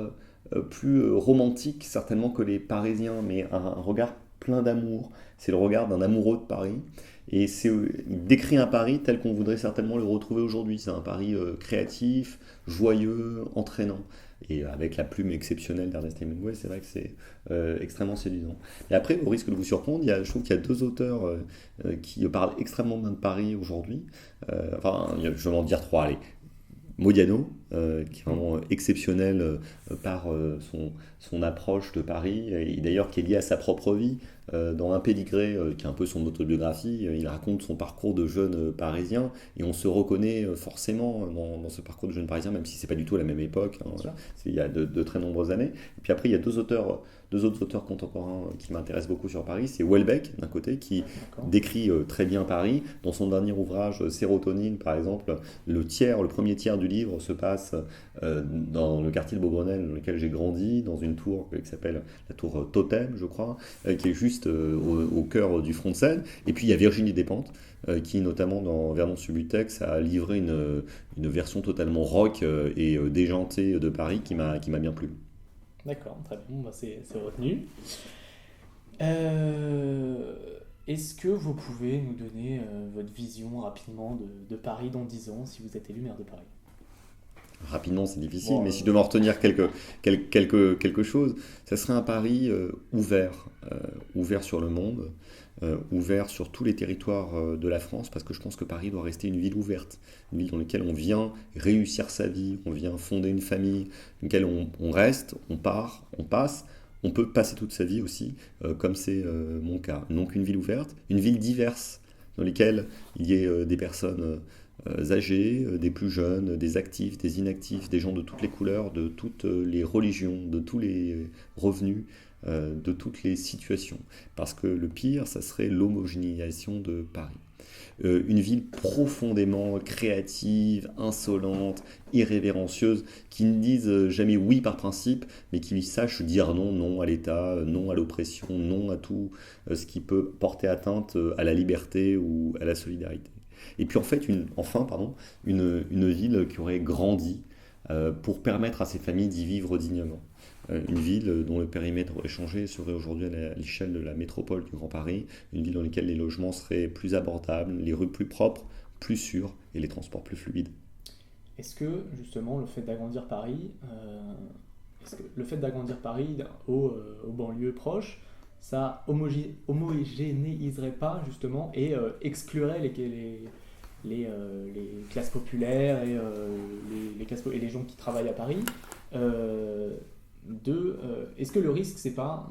plus romantique certainement que les Parisiens, mais un regard plein d'amour. C'est le regard d'un amoureux de Paris et il décrit un Paris tel qu'on voudrait certainement le retrouver aujourd'hui. C'est un Paris créatif, joyeux, entraînant. Et avec la plume exceptionnelle d'Ernest Hemingway, c'est vrai que c'est extrêmement séduisant. Et après, au risque de vous surprendre, je trouve qu'il y a 2 auteurs qui parlent extrêmement bien de Paris aujourd'hui. Je vais en dire 3, allez. Modiano, qui est vraiment exceptionnel par son approche de Paris, et d'ailleurs qui est lié à sa propre vie. Dans Un pédigré, qui est un peu son autobiographie, il raconte son parcours de jeune parisien, et on se reconnaît forcément dans ce parcours de jeune parisien, même si c'est pas du tout à la même époque, hein, Bien sûr. c'est il y a de très nombreuses années. Et puis après, il y a 2 autres auteurs contemporains qui m'intéressent beaucoup sur Paris. C'est Houellebecq, d'un côté, qui D'accord. décrit très bien Paris. Dans son dernier ouvrage, Sérotonine, par exemple, le premier tiers du livre se passe dans le quartier de Beaugrenelle, dans lequel j'ai grandi, dans une tour qui s'appelle la tour Totem, je crois, qui est juste au cœur du front de Seine. Et puis il y a Virginie Despentes, qui notamment dans Vernon-Subutex a livré une version totalement rock et déjantée de Paris qui m'a bien plu. D'accord, très bien, bah, c'est retenu. Euh, Est-ce que vous pouvez nous donner votre vision rapidement de Paris dans 10 ans, si vous êtes élu maire de Paris? Rapidement, c'est difficile, Bon, mais si je devais en retenir quelque chose, ça serait un Paris ouvert sur le monde, ouvert sur tous les territoires de la France, parce que je pense que Paris doit rester une ville ouverte, une ville dans laquelle on vient réussir sa vie, on vient fonder une famille, dans laquelle on reste, on part, on passe. On peut passer toute sa vie aussi, comme c'est mon cas. Donc une ville ouverte, une ville diverse, dans laquelle il y ait des personnes âgés, des plus jeunes, des actifs, des inactifs, des gens de toutes les couleurs, de toutes les religions, de tous les revenus, de toutes les situations. Parce que le pire, ça serait l'homogénéisation de Paris. Une ville profondément créative, insolente, irrévérencieuse, qui ne dise jamais oui par principe, mais qui sache dire non, non à l'État, non à l'oppression, non à tout ce qui peut porter atteinte à la liberté ou à la solidarité. Et puis en fait, une ville qui aurait grandi pour permettre à ces familles d'y vivre dignement. Une ville dont le périmètre aurait changé serait aujourd'hui à l'échelle de la métropole du Grand Paris, une ville dans laquelle les logements seraient plus abordables, les rues plus propres, plus sûres et les transports plus fluides. Est-ce que justement le fait d'agrandir Paris, aux banlieues proches, ça homogénéiserait pas justement et exclurait les classes populaires et, et les gens qui travaillent à Paris est-ce que le risque c'est pas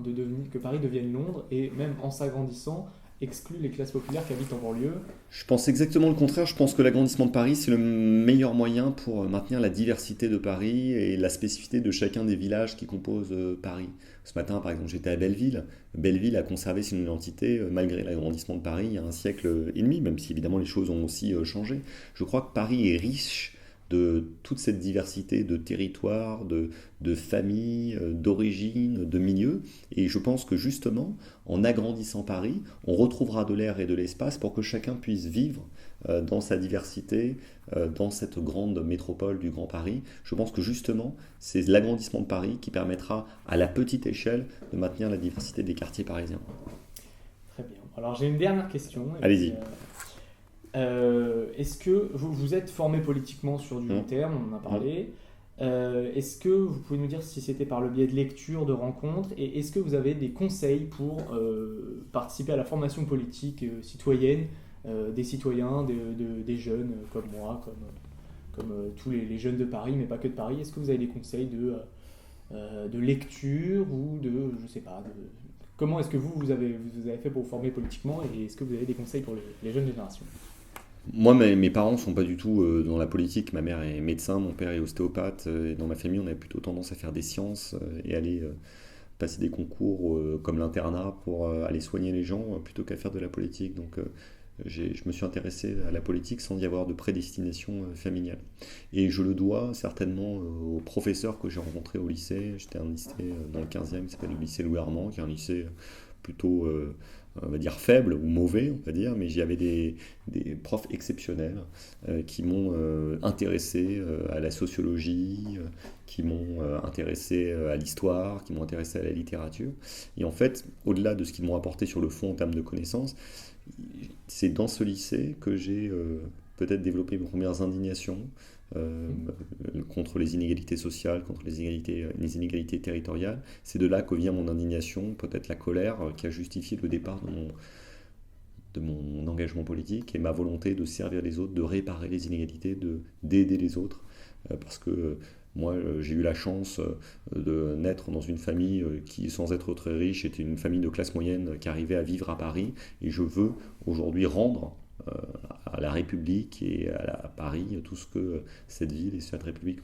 que Paris devienne Londres et même en s'agrandissant exclut les classes populaires qui habitent en banlieue? Je pense exactement le contraire. Je pense que l'agrandissement de Paris, c'est le meilleur moyen pour maintenir la diversité de Paris et la spécificité de chacun des villages qui composent Paris. Ce matin, par exemple, j'étais à Belleville. Belleville a conservé son identité malgré l'agrandissement de Paris il y a un siècle et demi, même si évidemment les choses ont aussi changé. Je crois que Paris est riche de toute cette diversité de territoires, de familles, d'origines, de milieux. Et je pense que justement, en agrandissant Paris, on retrouvera de l'air et de l'espace pour que chacun puisse vivre dans sa diversité, dans cette grande métropole du Grand Paris. Je pense que justement, c'est l'agrandissement de Paris qui permettra à la petite échelle de maintenir la diversité des quartiers parisiens. Très bien. Alors j'ai une dernière question. Allez-y. Est-ce que vous êtes formé politiquement sur du long terme, on en a parlé. Est-ce que vous pouvez nous dire si c'était par le biais de lecture, de rencontres, et est-ce que vous avez des conseils pour participer à la formation politique citoyenne des citoyens, des jeunes comme moi, comme tous les jeunes de Paris, mais pas que de Paris? Est-ce que vous avez des conseils de lecture ou je sais pas, comment est-ce que vous avez fait pour vous former politiquement, et est-ce que vous avez des conseils pour les jeunes générations? Moi, mes parents ne sont pas du tout dans la politique. Ma mère est médecin, mon père est ostéopathe. Et dans ma famille, on a plutôt tendance à faire des sciences et aller passer des concours comme l'internat pour aller soigner les gens plutôt qu'à faire de la politique. Donc, je me suis intéressé à la politique sans y avoir de prédestination familiale. Et je le dois certainement aux professeurs que j'ai rencontrés au lycée. J'étais à un lycée dans le 15e qui s'appelle le lycée Louis Armand, qui est un lycée plutôt on va dire faible ou mauvais, on va dire, mais j'y avais des profs exceptionnels qui m'ont intéressé à la sociologie, qui m'ont intéressé à l'histoire, qui m'ont intéressé à la littérature. Et en fait, au-delà de ce qu'ils m'ont apporté sur le fond en termes de connaissances, c'est dans ce lycée que j'ai peut-être développé mes premières indignations contre les inégalités sociales, contre les inégalités territoriales. C'est de là que vient mon indignation, peut-être la colère qui a justifié le départ de mon engagement politique et ma volonté de servir les autres, de réparer les inégalités, d'aider les autres. Parce que moi, j'ai eu la chance de naître dans une famille qui, sans être très riche, était une famille de classe moyenne qui arrivait à vivre à Paris. Et je veux aujourd'hui rendre à la République et à Paris tout ce que cette ville et cette République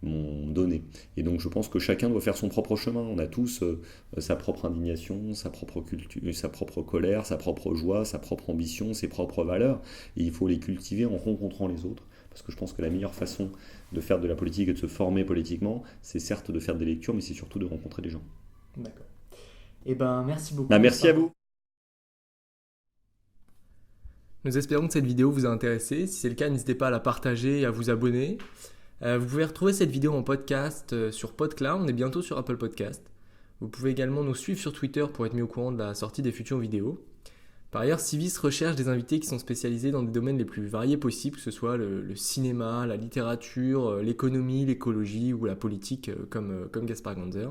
m'ont donné. Et donc je pense que chacun doit faire son propre chemin. On a tous sa propre indignation, sa propre culture, sa propre colère, sa propre joie, sa propre ambition, ses propres valeurs. Et il faut les cultiver en rencontrant les autres. Parce que je pense que la meilleure façon de faire de la politique et de se former politiquement, c'est certes de faire des lectures, mais c'est surtout de rencontrer des gens. D'accord. Eh ben, merci beaucoup. Merci à vous. Nous espérons que cette vidéo vous a intéressé. Si c'est le cas, n'hésitez pas à la partager et à vous abonner. Vous pouvez retrouver cette vidéo en podcast sur PodCloud. On est bientôt sur Apple Podcast. Vous pouvez également nous suivre sur Twitter pour être mis au courant de la sortie des futures vidéos. Par ailleurs, Civis recherche des invités qui sont spécialisés dans des domaines les plus variés possibles, que ce soit le cinéma, la littérature, l'économie, l'écologie ou la politique, comme Gaspard Ganzer.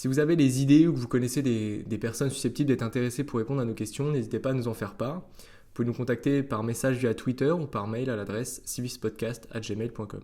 Si vous avez des idées ou que vous connaissez des personnes susceptibles d'être intéressées pour répondre à nos questions, n'hésitez pas à nous en faire part. Vous pouvez nous contacter par message via Twitter ou par mail à l'adresse civispodcast@gmail.com.